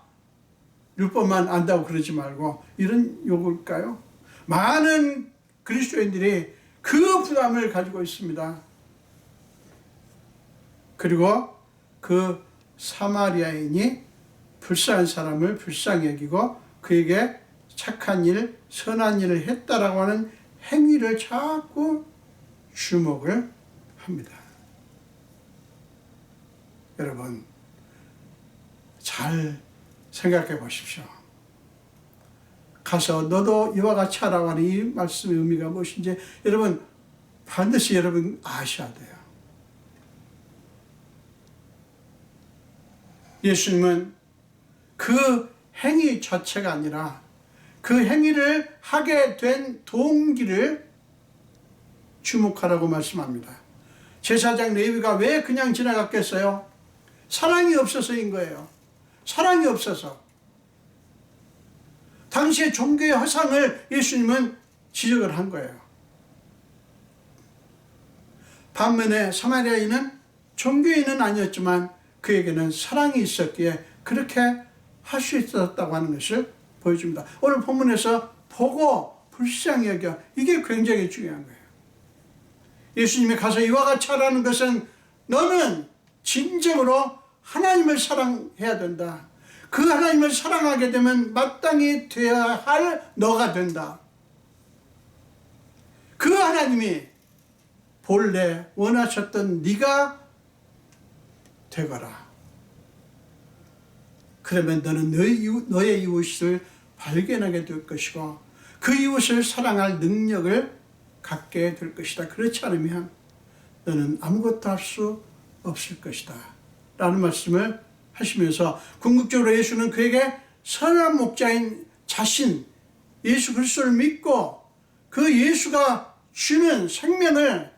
S1: 율법만 안다고 그러지 말고, 이런 요구일까요? 많은 그리스도인들이 그 부담을 가지고 있습니다. 그리고 그 사마리아인이 불쌍한 사람을 불쌍히 여기고 그에게 착한 일, 선한 일을 했다라고 하는 행위를 자꾸 주목을 합니다. 여러분, 잘 생각해 보십시오. 가서 너도 이와 같이 하라고 하는 이 말씀의 의미가 무엇인지 여러분 반드시 여러분 아셔야 돼요. 예수님은 그 행위 자체가 아니라 그 행위를 하게 된 동기를 주목하라고 말씀합니다. 제사장 레위가 왜 그냥 지나갔겠어요? 사랑이 없어서인 거예요. 사랑이 없어서. 당시의 종교의 허상을 예수님은 지적을 한 거예요. 반면에 사마리아인은 종교인은 아니었지만 그에게는 사랑이 있었기에 그렇게 할 수 있었다고 하는 것을 보여줍니다. 오늘 본문에서 보고 불쌍히 여겨, 이게 굉장히 중요한 거예요. 예수님이 가서 이와 같이 하라는 것은 너는 진정으로 하나님을 사랑해야 된다. 그 하나님을 사랑하게 되면 마땅히 되어야 할 너가 된다. 그 하나님이 본래 원하셨던 네가 되거라. 그러면 너는 너의 이웃을 발견하게 될 것이고 그 이웃을 사랑할 능력을 갖게 될 것이다. 그렇지 않으면 너는 아무것도 할 수 없을 것이다 라는 말씀을 하시면서 궁극적으로 예수는 그에게 선한 목자인 자신 예수 그리스도를 믿고 그 예수가 주는 생명을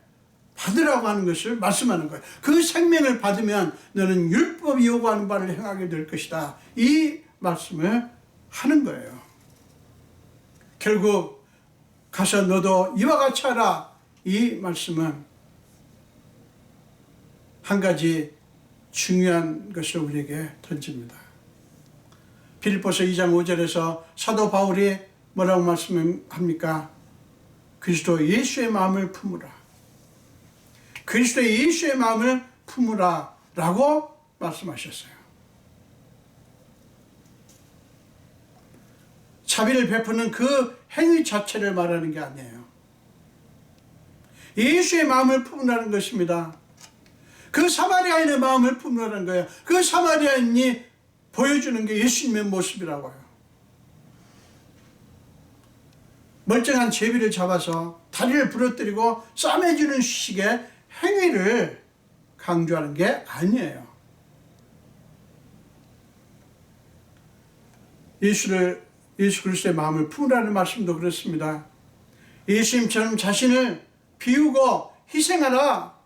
S1: 받으라고 하는 것을 말씀하는 거예요. 그 생명을 받으면 너는 율법이 요구하는 바를 행하게 될 것이다. 이 말씀을 하는 거예요. 결국 가서 너도 이와 같이 하라. 이 말씀은 한 가지 중요한 것을 우리에게 던집니다. 빌립보서 2장 5절에서 사도 바울이 뭐라고 말씀합니까? 그리스도 예수의 마음을 품으라. 그리스도 예수의 마음을 품으라 라고 말씀하셨어요. 자비를 베푸는 그 행위 자체를 말하는 게 아니에요. 예수의 마음을 품으라는 것입니다. 그 사마리아인의 마음을 품으라는 거예요. 그 사마리아인이 보여주는 게 예수님의 모습이라고요. 멀쩡한 제비를 잡아서 다리를 부러뜨리고 싸매주는 식의 행위를 강조하는 게 아니에요. 예수 그리스도의 마음을 품으라는 말씀도 그렇습니다. 예수님처럼 자신을 비우고 희생하라.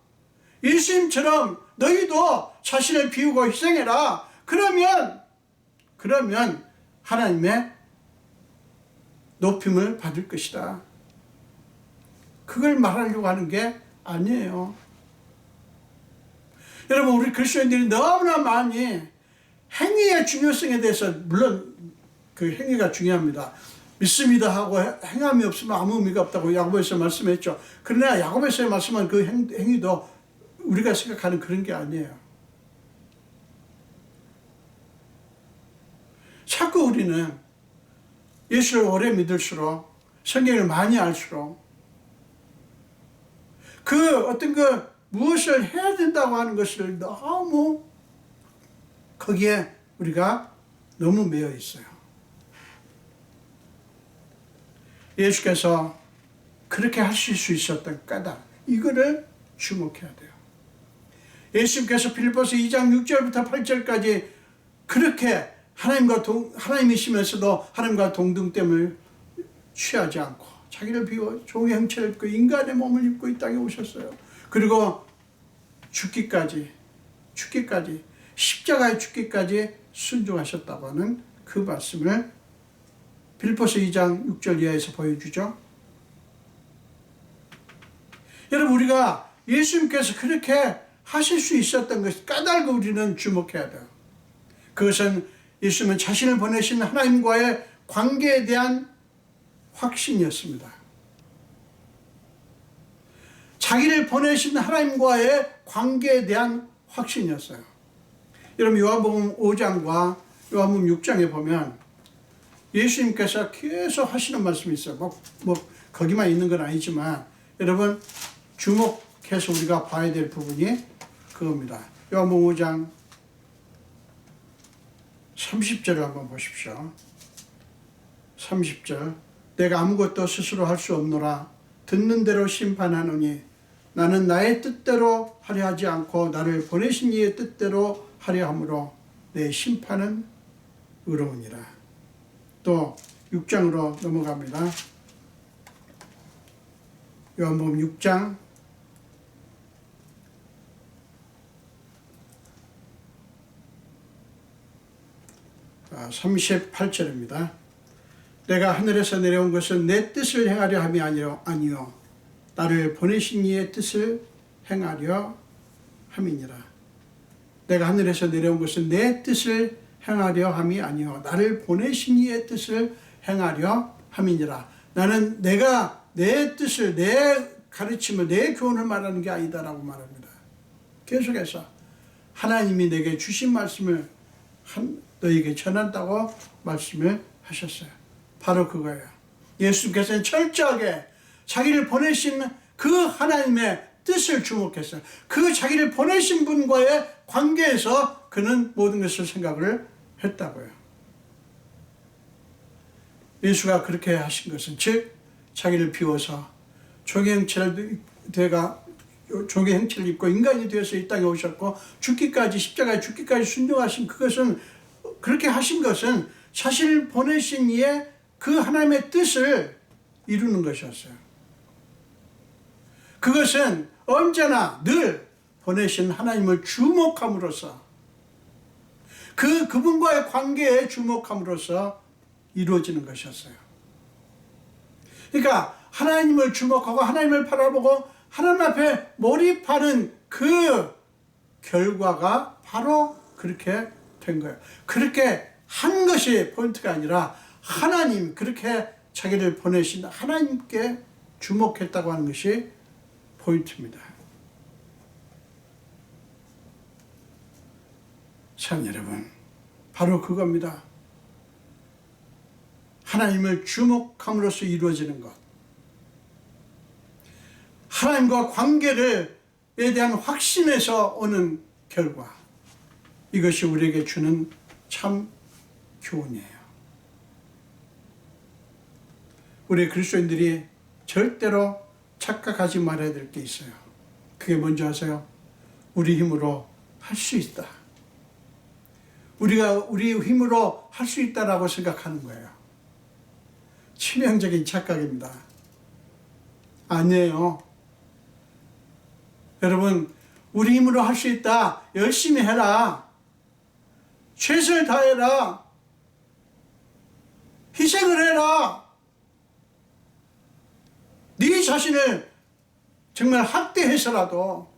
S1: 예수님처럼 너희도 자신을 비우고 희생해라. 그러면 하나님의 높임을 받을 것이다. 그걸 말하려고 하는 게 아니에요. 여러분, 우리 그리스도인들이 너무나 많이 행위의 중요성에 대해서, 물론 그 행위가 중요합니다. 믿습니다 하고 행함이 없으면 아무 의미가 없다고 야고보에서 말씀했죠. 그러나 야고보에서 말씀한 그 행위도 우리가 생각하는 그런 게 아니에요. 자꾸 우리는 예수를 오래 믿을수록, 성경을 많이 알수록 그 어떤 무엇을 해야 된다고 하는 것을 너무 거기에 우리가 너무 매여 있어요. 예수께서 그렇게 하실 수 있었던 까닭, 이거를 주목해야 돼요. 예수님께서 빌립보서 2장 6절부터 8절까지 그렇게 하나님이시면서도 하나님과 동등됨을 취하지 않고 자기를 비워 종의 형체를 입고 인간의 몸을 입고 이 땅에 오셨어요. 그리고 죽기까지 십자가에 죽기까지 순종하셨다고 하는 그 말씀을 빌립보서 2장 6절 이하에서 보여주죠. 여러분, 우리가 예수님께서 그렇게 하실 수 있었던 것을 까닭을 우리는 주목해야 돼요. 그것은 예수님은 자신을 보내신 하나님과의 관계에 대한 확신이었습니다. 자기를 보내신 하나님과의 관계에 대한 확신이었어요. 여러분, 요한복음 5장과 요한복음 6장에 보면 예수님께서 계속 하시는 말씀이 있어요. 거기만 있는 건 아니지만 여러분 주목해서 우리가 봐야 될 부분이 그겁니다. 요한복음 5장 30절을 한번 보십시오. 30절. 내가 아무것도 스스로 할 수 없노라. 듣는 대로 심판하노니 나는 나의 뜻대로 하려 하지 않고 나를 보내신 이의 뜻대로 하려 함으로 내 심판은 의로우니라. 또 6장으로 넘어갑니다. 요한복음 6장 38절입니다. 내가 하늘에서 내려온 것은 내 뜻을 행하려 함이 아니요 나를 보내신 이의 뜻을 행하려 함이니라. 내가 하늘에서 내려온 것은 내 뜻을 행하려 함이 아니요 나를 보내신 이의 뜻을 행하려 함이니라. 나는 내가 내 뜻을, 내 가르침을, 내 교훈을 말하는 게 아니다라고 말합니다. 계속해서 하나님이 내게 주신 말씀을 너에게 전한다고 말씀을 하셨어요. 바로 그거예요. 예수님께서는 철저하게 자기를 보내신 그 하나님의 뜻을 주목했어요. 그 자기를 보내신 분과의 관계에서 그는 모든 것을 생각을 했다고요. 예수가 그렇게 하신 것은 즉 자기를 비워서 종의 형체를 입고 인간이 되어서 이 땅에 오셨고 죽기까지 십자가에 죽기까지 순종하신 그것은 그렇게 하신 것은 자신을 보내신 이의 그 하나님의 뜻을 이루는 것이었어요. 그것은 언제나 늘 보내신 하나님을 주목함으로써 그분과의 관계에 주목함으로써 이루어지는 것이었어요. 그러니까 하나님을 주목하고 하나님을 바라보고 하나님 앞에 몰입하는 그 결과가 바로 그렇게 된 거예요. 그렇게 한 것이 포인트가 아니라 하나님, 그렇게 자기를 보내신 하나님께 주목했다고 하는 것이 포인트입니다. 참 여러분, 바로 그겁니다. 하나님을 주목함으로써 이루어지는 것. 하나님과 관계에 대한 확신에서 오는 결과. 이것이 우리에게 주는 참 교훈이에요. 우리 그리스도인들이 절대로 착각하지 말아야 될 게 있어요. 그게 뭔지 아세요? 우리 힘으로 할 수 있다. 우리가 우리 힘으로 할 수 있다라고 생각하는 거예요. 치명적인 착각입니다. 아니에요. 여러분, 우리 힘으로 할 수 있다. 열심히 해라. 최선을 다해라. 희생을 해라. 네 자신을 정말 학대해서라도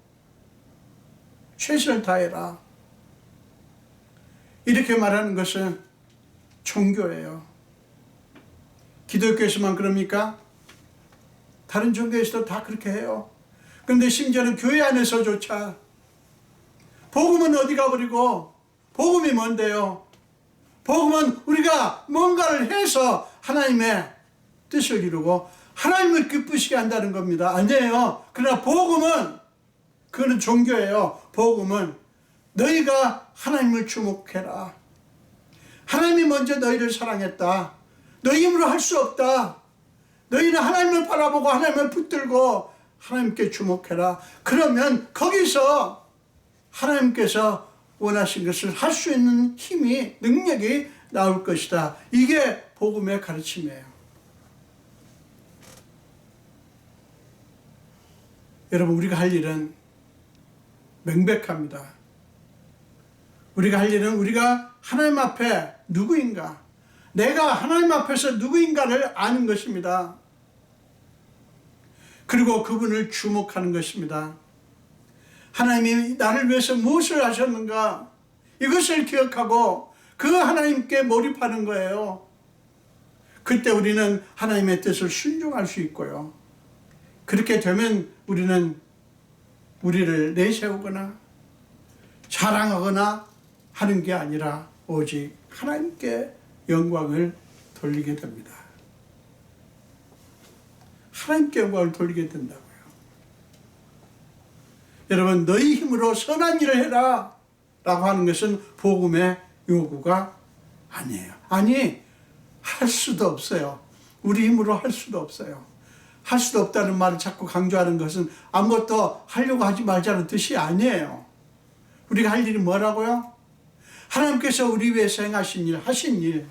S1: 최선을 다해라. 이렇게 말하는 것은 종교예요. 기독교에서만 그럽니까? 다른 종교에서도 다 그렇게 해요. 그런데 심지어는 교회 안에서조차 복음은 어디 가버리고 복음이 뭔데요? 복음은 우리가 뭔가를 해서 하나님의 뜻을 이루고 하나님을 기쁘시게 한다는 겁니다. 아니에요. 그러나 복음은 그거는 종교예요. 복음은 너희가 하나님을 주목해라. 하나님이 먼저 너희를 사랑했다. 너희 힘으로 할 수 없다. 너희는 하나님을 바라보고 하나님을 붙들고 하나님께 주목해라. 그러면 거기서 하나님께서 원하신 것을 할 수 있는 힘이, 능력이 나올 것이다. 이게 복음의 가르침이에요. 여러분, 우리가 할 일은 명백합니다. 우리가 할 일은 우리가 하나님 앞에 누구인가, 내가 하나님 앞에서 누구인가를 아는 것입니다. 그리고 그분을 주목하는 것입니다. 하나님이 나를 위해서 무엇을 하셨는가, 이것을 기억하고 그 하나님께 몰입하는 거예요. 그때 우리는 하나님의 뜻을 순종할 수 있고요. 그렇게 되면 우리는 우리를 내세우거나 자랑하거나 하는 게 아니라 오직 하나님께 영광을 돌리게 됩니다. 하나님께 영광을 돌리게 된다고요. 여러분, 너희 힘으로 선한 일을 해라 라고 하는 것은 복음의 요구가 아니에요. 아니, 할 수도 없어요. 우리 힘으로 할 수도 없어요. 할 수도 없다는 말을 자꾸 강조하는 것은 아무것도 하려고 하지 말자는 뜻이 아니에요. 우리가 할 일이 뭐라고요? 하나님께서 우리 위해서 행하신 일, 하신 일,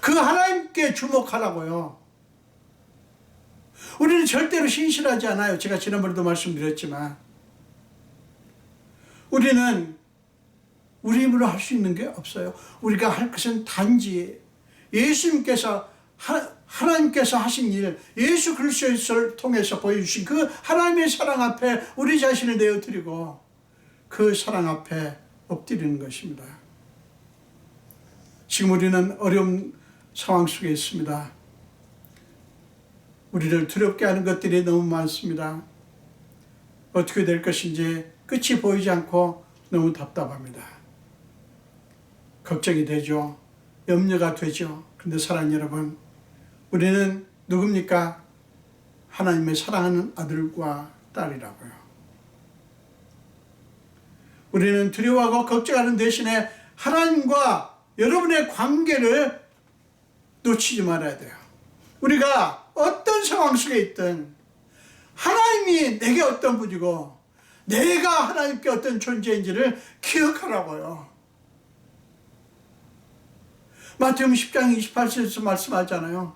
S1: 그 하나님께 주목하라고요. 우리는 절대로 신실하지 않아요. 제가 지난번에도 말씀드렸지만 우리는 우리 힘으로 할 수 있는 게 없어요. 우리가 할 것은 단지 예수님께서 하나님께서 하신 일, 예수 그리스도를 통해서 보여주신 그 하나님의 사랑 앞에 우리 자신을 내어드리고 그 사랑 앞에 엎드리는 것입니다. 지금 우리는 어려운 상황 속에 있습니다. 우리를 두렵게 하는 것들이 너무 많습니다. 어떻게 될 것인지 끝이 보이지 않고 너무 답답합니다. 걱정이 되죠. 염려가 되죠. 그런데 사랑하는 여러분, 우리는 누굽니까? 하나님의 사랑하는 아들과 딸이라고요. 우리는 두려워하고 걱정하는 대신에 하나님과 여러분의 관계를 놓치지 말아야 돼요. 우리가 어떤 상황 속에 있든 하나님이 내게 어떤 분이고 내가 하나님께 어떤 존재인지를 기억하라고요. 마태복음 10장 28절에서 말씀하잖아요.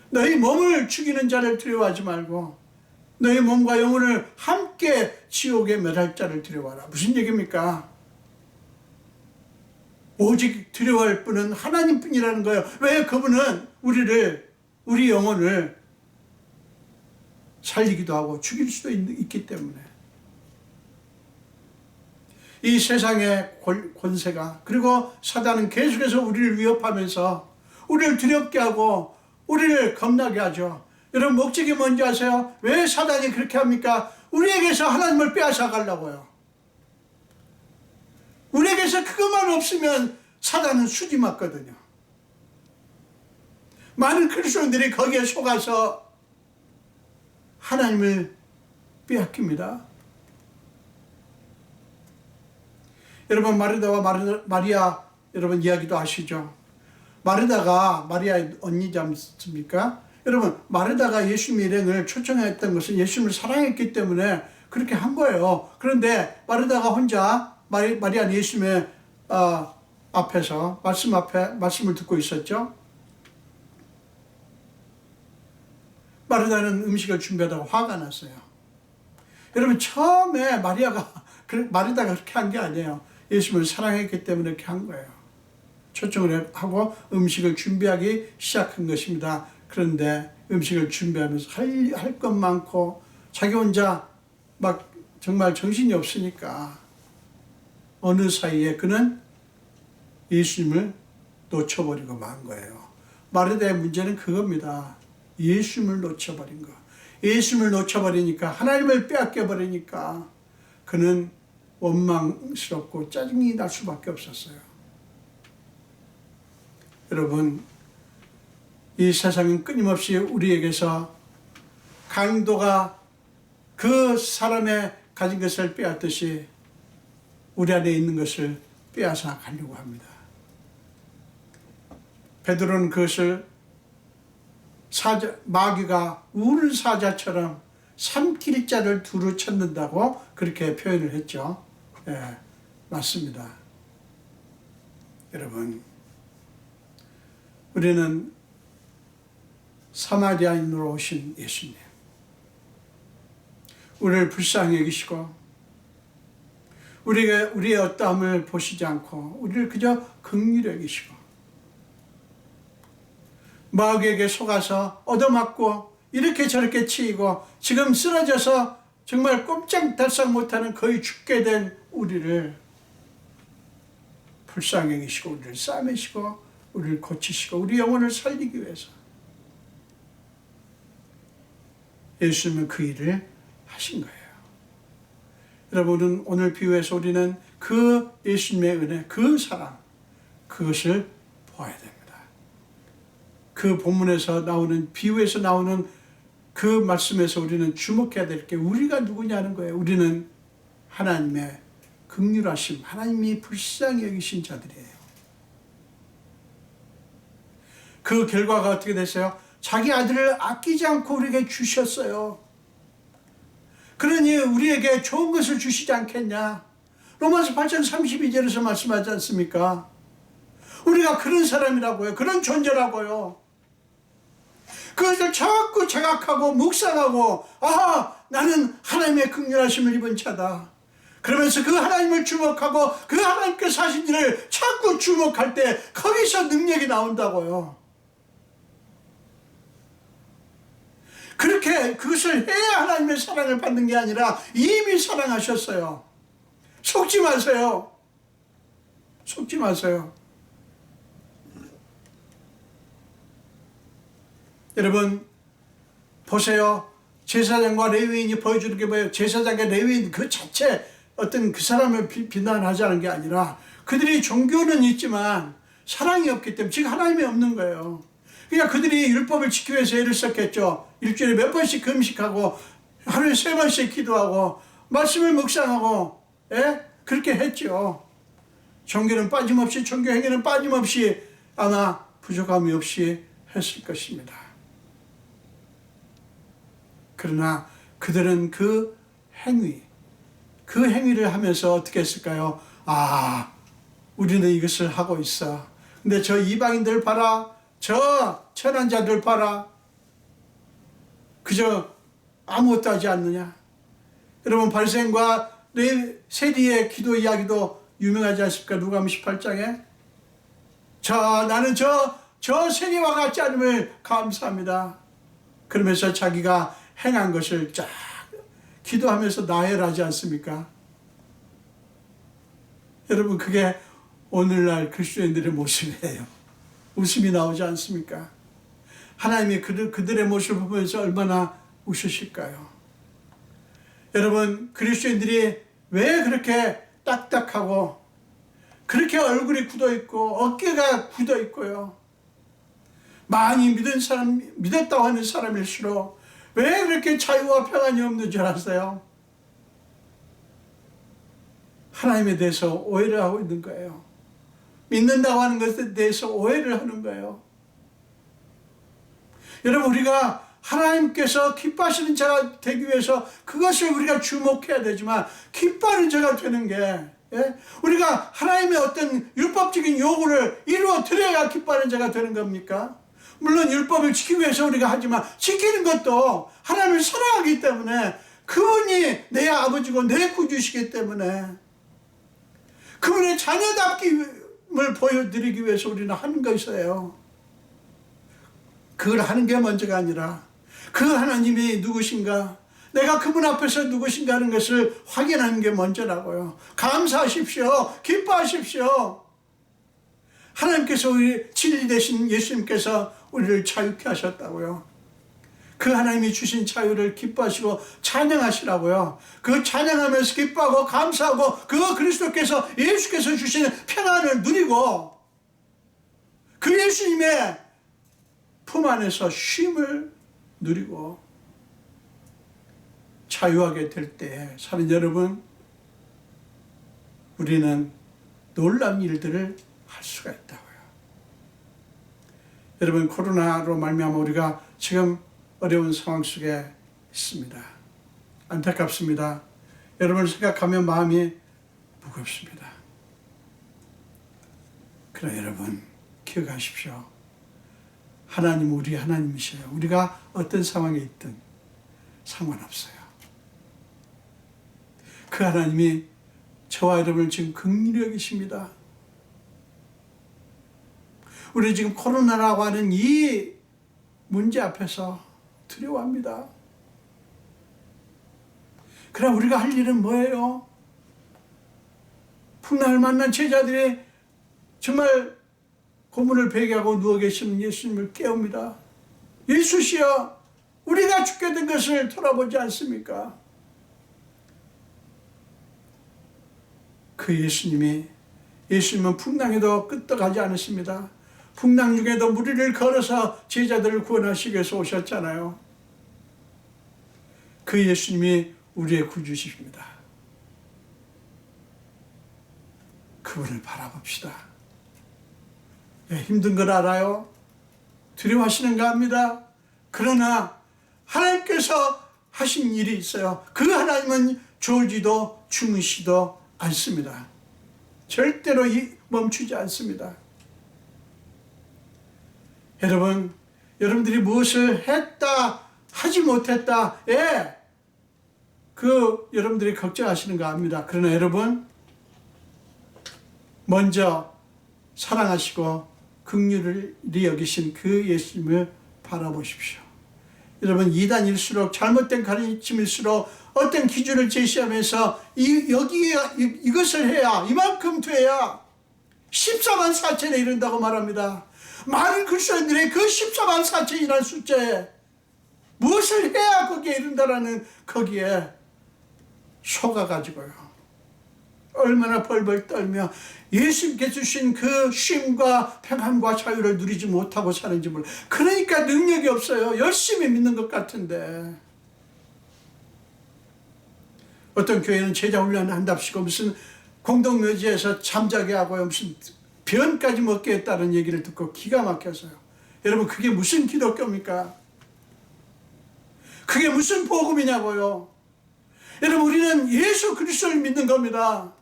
S1: 너희 몸을 죽이는 자를 두려워하지 말고 너희 몸과 영혼을 함께 지옥에 멸할 자를 두려워하라. 무슨 얘기입니까? 오직 두려워할 분은 하나님뿐이라는 거예요. 왜? 그분은 우리 영혼을 살리기도 하고 죽일 수도 있기 때문에. 이 세상의 권세가, 그리고 사단은 계속해서 우리를 위협하면서 우리를 두렵게 하고 우리를 겁나게 하죠. 여러분, 목적이 뭔지 아세요? 왜 사단이 그렇게 합니까? 우리에게서 하나님을 빼앗아 가려고요. 우리에게서 그것만 없으면 사단은 수지 맞거든요. 많은 그리스도인들이 거기에 속아서 하나님을 빼앗깁니다. 여러분, 마르다와 마리아 여러분 이야기도 아시죠? 마르다가 마리아의 언니지 않습니까? 여러분, 마르다가 예수님 일행을 초청했던 것은 예수님을 사랑했기 때문에 그렇게 한 거예요. 그런데 마르다가 혼자 마리아는 예수님의 앞에서 말씀을 듣고 있었죠. 마르다는 음식을 준비하다가 화가 났어요. 여러분, 처음에 마리다가 그렇게 한 게 아니에요. 예수님을 사랑했기 때문에 이렇게 한 거예요. 초청을 하고 음식을 준비하기 시작한 것입니다. 그런데 음식을 준비하면서 할 것 많고 자기 혼자 막 정말 정신이 없으니까 어느 사이에 그는 예수님을 놓쳐버리고 만 거예요. 마르다의 문제는 그겁니다. 예수님을 놓쳐버린 거. 예수님을 놓쳐버리니까, 하나님을 빼앗겨버리니까 그는 원망스럽고 짜증이 날 수밖에 없었어요. 여러분, 이 세상은 끊임없이 우리에게서 강도가 그 사람의 가진 것을 빼앗듯이 우리 안에 있는 것을 빼앗아 가려고 합니다. 베드로는 그것을 마귀가 우는 사자처럼 삼킬 자를 두루 찾는다고 그렇게 표현을 했죠. 예, 맞습니다. 여러분, 우리는 사마리아인으로 오신 예수님, 우리를 불쌍히 여기시고 우리의 어떠함을 보시지 않고 우리를 그저 긍휼히 여기시고 마귀에게 속아서 얻어맞고 이렇게 저렇게 치이고 지금 쓰러져서 정말 꼼짝달싹 못하는 거의 죽게 된 우리를 불쌍히 여기시고 우리를 싸매시고 우리를 고치시고 우리 영혼을 살리기 위해서 예수님은 그 일을 하신 거예요. 여러분은 오늘 비유에서 우리는 그 예수님의 은혜, 그 사랑, 그것을 보아야 됩니다. 그 본문에서 나오는, 비유에서 나오는 그 말씀에서 우리는 주목해야 될 게 우리가 누구냐는 거예요. 우리는 하나님의 긍휼하심, 하나님이 불쌍히 여기신 자들이에요. 그 결과가 어떻게 됐어요? 자기 아들을 아끼지 않고 우리에게 주셨어요. 그러니 우리에게 좋은 것을 주시지 않겠냐? 로마서 8장 32절에서 말씀하지 않습니까? 우리가 그런 사람이라고요. 그런 존재라고요. 그것을 자꾸 자각하고 묵상하고 나는 하나님의 긍휼하심을 입은 자다. 그러면서 그 하나님을 주목하고 그 하나님께서 하신 일을 자꾸 주목할 때 거기서 능력이 나온다고요. 그렇게 그것을 해야 하나님의 사랑을 받는 게 아니라 이미 사랑하셨어요. 속지 마세요. 속지 마세요. 여러분 보세요. 제사장과 레위인이 보여주는 게 뭐예요? 제사장과 레위인 그 자체 어떤 그 사람을 비난하자는 게 아니라 그들이 종교는 있지만 사랑이 없기 때문에 지금 하나님이 없는 거예요. 그러니까 그들이 율법을 지키기 위해서 애를 썼겠죠. 일주일에 몇 번씩 금식하고 하루에 3번씩 기도하고 말씀을 묵상하고 그렇게 했죠. 종교 행위는 빠짐없이 아마 부족함이 없이 했을 것입니다. 그러나 그들은 그 행위를 하면서 어떻게 했을까요? 우리는 이것을 하고 있어. 근데 저 이방인들 봐라. 저 천한 자들 봐라. 그저 아무것도 하지 않느냐. 여러분 바리새인과 세리의 기도 이야기도 유명하지 않습니까? 누가복음 18장에 나는 저 세리와 같지 않음을 감사합니다. 그러면서 자기가 행한 것을 쫙 기도하면서 나열하지 않습니까? 여러분 그게 오늘날 그리스도인들의 모습이에요. 웃음이 나오지 않습니까? 하나님이 그들의 모습을 보면서 얼마나 웃으실까요? 여러분 그리스도인들이 왜 그렇게 딱딱하고 그렇게 얼굴이 굳어있고 어깨가 굳어있고요, 많이 믿었다고 하는 사람일수록 왜 그렇게 자유와 평안이 없는 줄 아세요? 하나님에 대해서 오해를 하고 있는 거예요. 믿는다고 하는 것에 대해서 오해를 하는 거예요. 여러분 우리가 하나님께서 기뻐하시는 자가 되기 위해서 그것을 우리가 주목해야 되지만 기뻐하는 자가 되는 게 우리가 하나님의 어떤 율법적인 요구를 이루어 드려야 기뻐하는 자가 되는 겁니까? 물론 율법을 지키기 위해서 우리가 하지만 지키는 것도 하나님을 사랑하기 때문에 그분이 내 아버지고 내 구주시기 때문에 그분의 자녀답김을 보여드리기 위해서 우리는 하는 것이에요. 그걸 하는 게 먼저가 아니라 그 하나님이 누구신가, 내가 그분 앞에서 누구신가 하는 것을 확인하는 게 먼저라고요. 감사하십시오. 기뻐하십시오. 하나님께서 우리 진리 되신 예수님께서 우리를 자유케 하셨다고요. 그 하나님이 주신 자유를 기뻐하시고 찬양하시라고요. 그 찬양하면서 기뻐하고 감사하고 그 그리스도께서 예수께서 주시는 평안을 누리고 그 예수님의 품 안에서 쉼을 누리고 자유하게 될 때 사는 여러분, 우리는 놀라운 일들을 할 수가 있다고요. 여러분 코로나로 말미암아 우리가 지금 어려운 상황 속에 있습니다. 안타깝습니다. 여러분을 생각하면 마음이 무겁습니다. 그러나 여러분 기억하십시오. 하나님은 우리 하나님이셔요. 우리가 어떤 상황에 있든 상관없어요. 그 하나님이 저와 여러분을 지금 긍휼히 여기십니다. 우리 지금 코로나라고 하는 이 문제 앞에서 두려워합니다. 그럼 우리가 할 일은 뭐예요? 풍랑을 만난 제자들이 정말 고문을 베개하고 누워 계시는 예수님을 깨웁니다. 예수시여, 우리가 죽게 된 것을 돌아보지 않습니까? 그 예수님은 풍랑에도 끄떡하지 않으십니다. 풍랑 중에도 무리를 걸어서 제자들을 구원하시기 위해서 오셨잖아요. 그 예수님이 우리의 구주십니다. 그분을 바라봅시다. 예, 힘든 걸 알아요. 두려워하시는가 합니다. 그러나 하나님께서 하신 일이 있어요. 그 하나님은 졸지도 주무시도 않습니다. 절대로 멈추지 않습니다. 여러분, 여러분들이 무엇을 했다, 하지 못했다, 여러분들이 걱정하시는가 합니다. 그러나 여러분, 먼저 사랑하시고 긍휼히 여기신 그 예수님을 바라보십시오. 여러분, 이단일수록 잘못된 가르침일수록 어떤 기준을 제시하면서 이것을 해야, 이만큼 돼야 14만 4천에 이른다고 말합니다. 많은 그리스도인들의 그 14만 4천이라는 숫자에 무엇을 해야 거기에 이른다라는 거기에 속아가지고요. 얼마나 벌벌 떨며 예수님께 주신 그 쉼과 평안과 자유를 누리지 못하고 사는지 몰라요. 그러니까 능력이 없어요. 열심히 믿는 것 같은데. 어떤 교회는 제자 훈련 한답시고 무슨 공동묘지에서 잠자게 하고요. 무슨 변까지 먹게 했다는 얘기를 듣고 기가 막혀서요. 여러분, 그게 무슨 기독교입니까? 그게 무슨 복음이냐고요. 여러분, 우리는 예수 그리스도를 믿는 겁니다.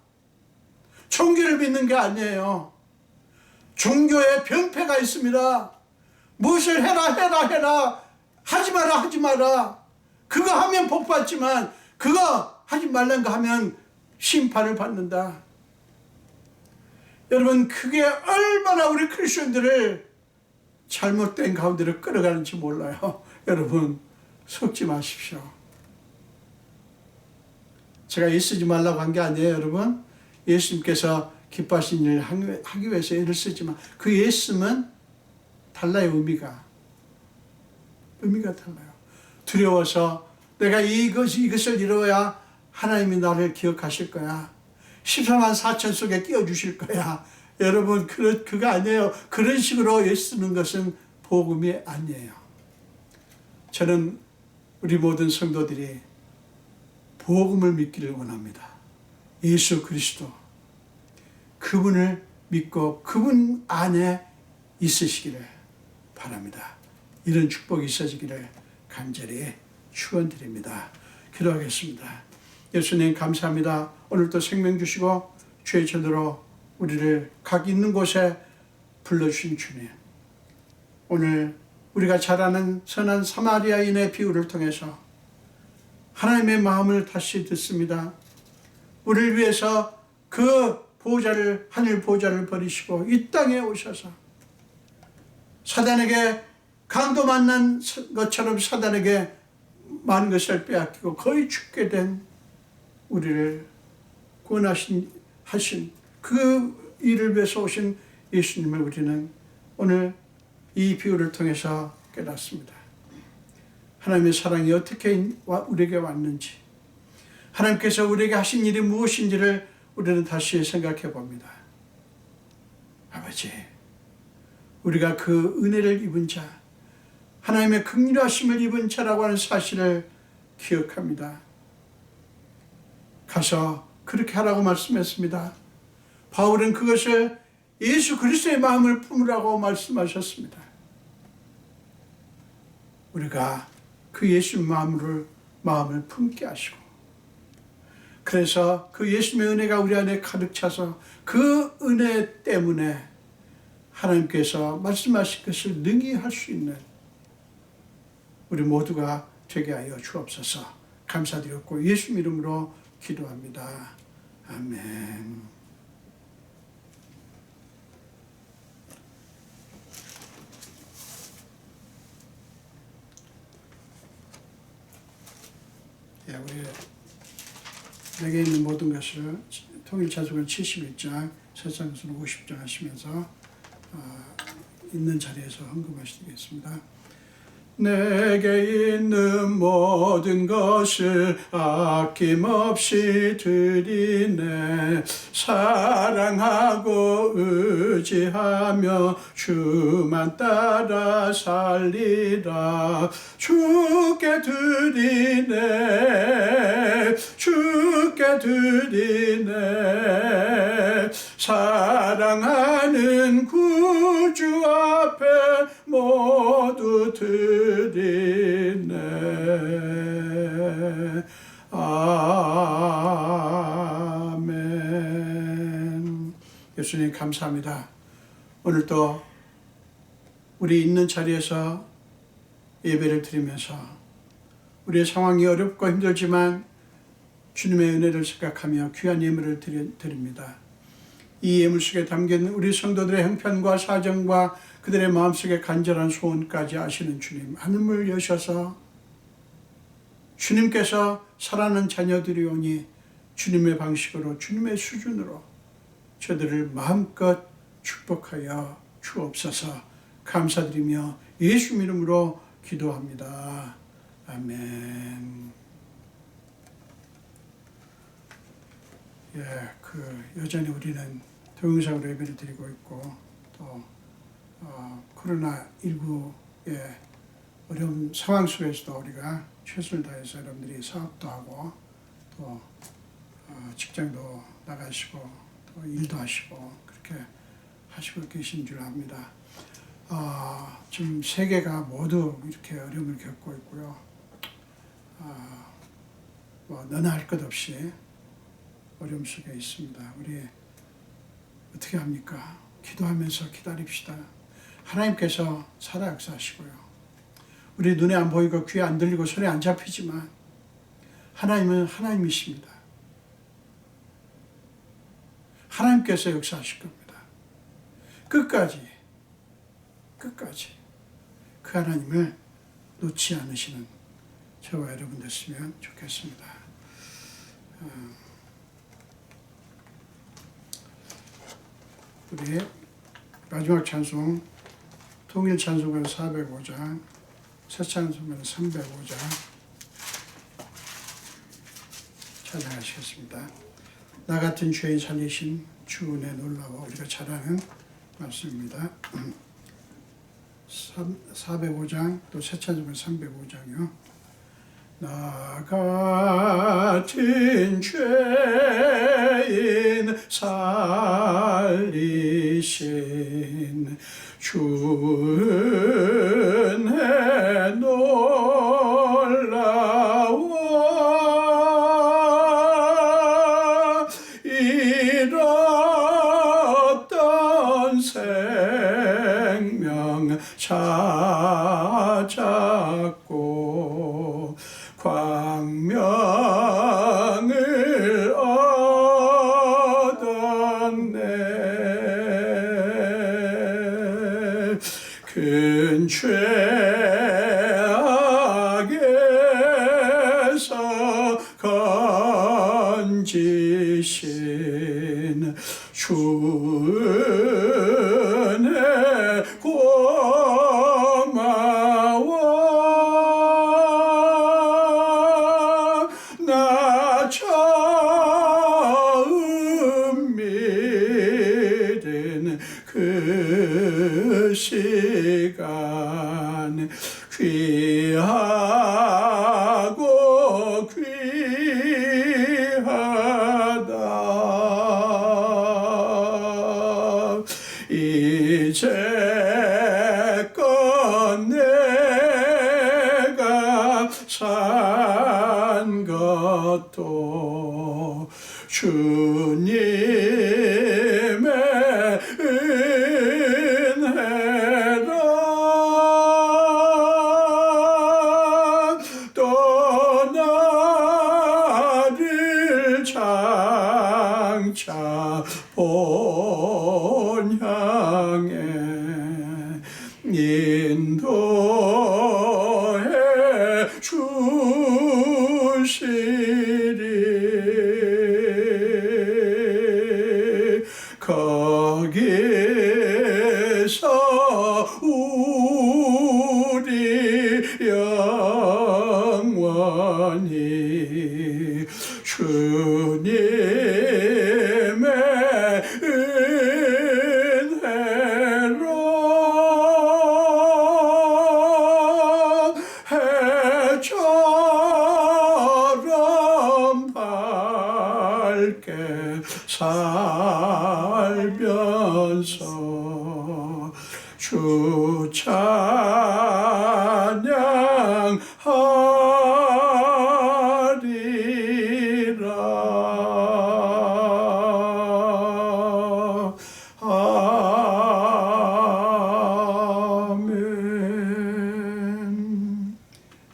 S1: 종교를 믿는 게 아니에요. 종교에 병폐가 있습니다. 무엇을 해라 하지 마라 그거 하면 복 받지만 그거 하지 말란 거 하면 심판을 받는다. 여러분, 그게 얼마나 우리 크리스천들을 잘못된 가운데로 끌어가는지 몰라요. 여러분, 속지 마십시오. 제가 애쓰지 말라고 한 게 아니에요. 여러분, 예수님께서 기뻐하신 일을 하기 위해서 애를 쓰지만 그 애씀은 달라요. 의미가 달라요. 두려워서 내가 이것을 이루어야 하나님이 나를 기억하실 거야. 14만 4천 속에 끼워주실 거야. 여러분, 그거 아니에요. 그런 식으로 애쓰는 것은 복음이 아니에요. 저는 우리 모든 성도들이 복음을 믿기를 원합니다. 예수 그리스도, 그분을 믿고 그분 안에 있으시기를 바랍니다. 이런 축복이 있어지기를 간절히 축원드립니다. 기도하겠습니다. 예수님, 감사합니다. 오늘도 생명 주시고 주의 전으로 우리를 각 있는 곳에 불러주신 주님, 오늘 우리가 잘 아는 선한 사마리아인의 비유를 통해서 하나님의 마음을 다시 듣습니다. 우리를 위해서 그 하늘 보좌를 버리시고 이 땅에 오셔서 사단에게 강도 만난 것처럼 사단에게 많은 것을 빼앗기고 거의 죽게 된 우리를 구원하신 그 일을 위해서 오신 예수님을 우리는 오늘 이 비유를 통해서 깨닫습니다. 하나님의 사랑이 어떻게 우리에게 왔는지, 하나님께서 우리에게 하신 일이 무엇인지를 우리는 다시 생각해 봅니다. 아버지, 우리가 그 은혜를 입은 자, 하나님의 긍휼하심을 입은 자라고 하는 사실을 기억합니다. 가서 그렇게 하라고 말씀했습니다. 바울은 그것을 예수 그리스도의 마음을 품으라고 말씀하셨습니다. 우리가 그 예수 마음을 품게 하시고, 그래서 그 예수님의 은혜가 우리 안에 가득 차서 그 은혜 때문에 하나님께서 말씀하신 것을 능히 할 수 있는 우리 모두가 되게 하여 주옵소서. 감사드렸고 예수 이름으로 기도합니다. 아멘. 우리 내게 있는 모든 것을 통일찬송가 71장 새창수로 50장 하시면서 있는 자리에서 헌금하시겠습니다. 내게 있는 모든 것을 아낌없이 드리네. 사랑하고 의지하며 주만 따라 살리라. 주께 드리네. 주께 드리네. 사랑하는 구주 앞에 모두 드리네. 아멘. 예수님 감사합니다. 오늘도 우리 있는 자리에서 예배를 드리면서 우리의 상황이 어렵고 힘들지만 주님의 은혜를 생각하며 귀한 예물을 드립니다. 이 예물 속에 담긴 우리 성도들의 형편과 사정과 그들의 마음속에 간절한 소원까지 아시는 주님, 하늘을 여셔서 주님께서 사랑하는 자녀들이 오니 주님의 방식으로 주님의 수준으로 저들을 마음껏 축복하여 주옵소서. 감사드리며 예수 이름으로 기도합니다. 아멘. 여전히 우리는 동영상으로 예배를 드리고 있고 또 코로나19의 어려운 상황 속에서도 우리가 최선을 다해서 여러분들이 사업도 하고 또 직장도 나가시고 또 일도 하시고 그렇게 하시고 계신 줄 압니다. 지금 세계가 모두 이렇게 어려움을 겪고 있고요. 너나 할 것 없이 어려움 속에 있습니다. 우리 어떻게 합니까? 기도하면서 기다립시다. 하나님께서 살아 역사하시고요. 우리 눈에 안 보이고 귀에 안 들리고 손에 안 잡히지만 하나님은 하나님이십니다. 하나님께서 역사하실 겁니다. 끝까지 그 하나님을 놓지 않으시는 저와 여러분 됐으면 좋겠습니다. 우리 마지막 찬송 통일 찬송가 405장 새 찬송가 305장 찬양하시겠습니다. 나 같은 죄인 살리신 주 은혜 놀라워. 우리가 잘 아는 말씀입니다. 405장 또 새 찬송가 305장이요. 나 같은 죄인 살리신 주 은혜 놀라워. 잃었던 생명 찾았고 광명을 얻었네. 큰 죄악에서 건지신 주 은혜 고마워. 나 처음 믿은 그 시간 귀하고 귀하다. 이제껏 내가 산 것도 주님의 본향에 인도해 주시리. 거기서 우리 영원히 주님의 은혜로 해처럼 밝게 살면서 주 찬양하리라. 아멘.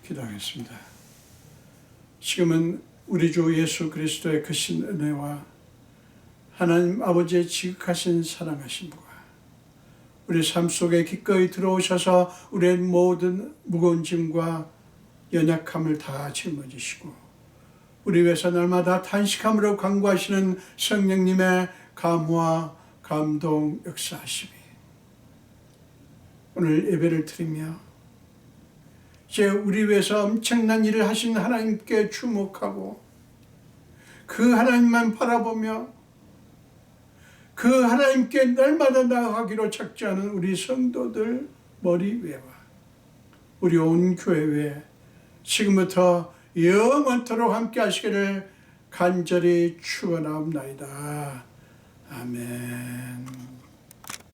S1: 기도하겠습니다. 지금은 우리 주 예수 그리스도의 크신 은혜와 하나님 아버지의 지극하신 사랑하심과 우리 삶 속에 기꺼이 들어오셔서 우리의 모든 무거운 짐과 연약함을 다 짊어지시고 우리 위해서 날마다 탄식함으로 간구하시는 성령님의 감화, 감동, 역사하심이 오늘 예배를 드리며 이제 우리 위해서 엄청난 일을 하신 하나님께 주목하고 그 하나님만 바라보며 그 하나님께 날마다 나아가기로 작정하는 우리 성도들 머리 위에와 우리 온 교회 위에 지금부터 영원토록 함께 하시기를 간절히 축원하옵나이다. 아멘.